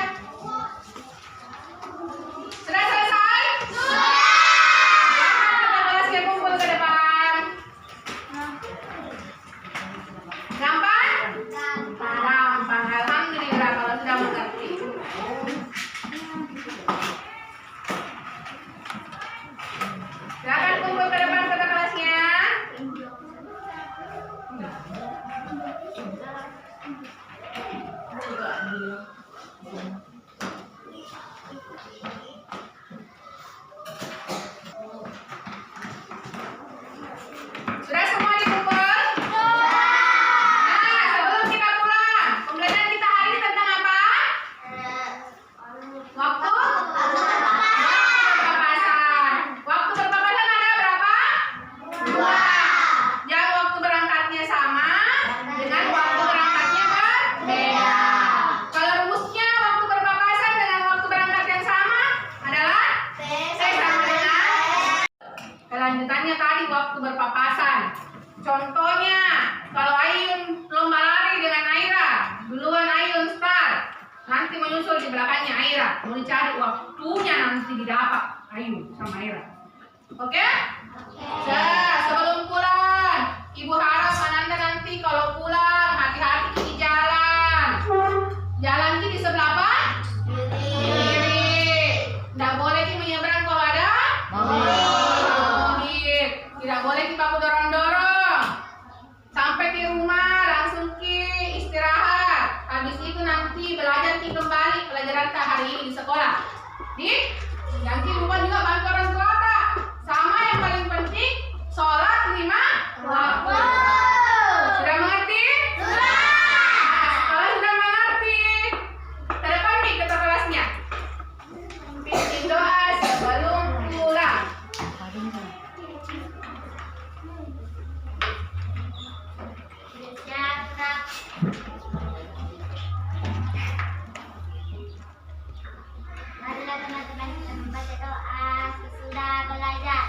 Sudah selesai? Sudah. Kita kelasnya kumpul ke depan. Gampang? Gampang. Alhamdulillah kalau sudah mengerti. Silakan kumpul ke depan kata kelasnya. Sudah semua dikumpul? Nah, sebelum kita pulang, pembelajaran kita hari ini tentang apa? Waktu berpapasan. Waktu berpapasan ada berapa? 2. Yang waktu berangkatnya sama dengan waktu berangkatnya berbeda. Kalau rumusnya waktu berpapasan dengan waktu berangkat yang sama adalah T sama dengan kelanjutannya tadi waktu berpapasan. Contohnya, kalau Ayun lomba lari dengan Aira, duluan Ayun start, nanti menyusul di belakangnya Aira. Mau dicari waktunya nanti didapat Ayun sama Aira. Oke? Sebelum pulang, Ibu harap Ananda nanti kalau pulang hati-hati di jalan. Jalan di sebelah apa? Kiri. Tidak boleh menyeberang kalau ada mobil. Tidak boleh baku dorong-dorong. Sampai di rumah langsung istirahat. Habis itu nanti belajar kembali pelajaran hari ini di sekolah. Yang lupa juga bantu orang tua. Sama yang paling penting, sholat 5 waktu. Sudah mengerti? Sudah. Kalau sudah mengerti, ke depan nih kata kelasnya. Bikin doa sebelum pulang. Marilah teman-teman kita membaca doa sesudah belajar.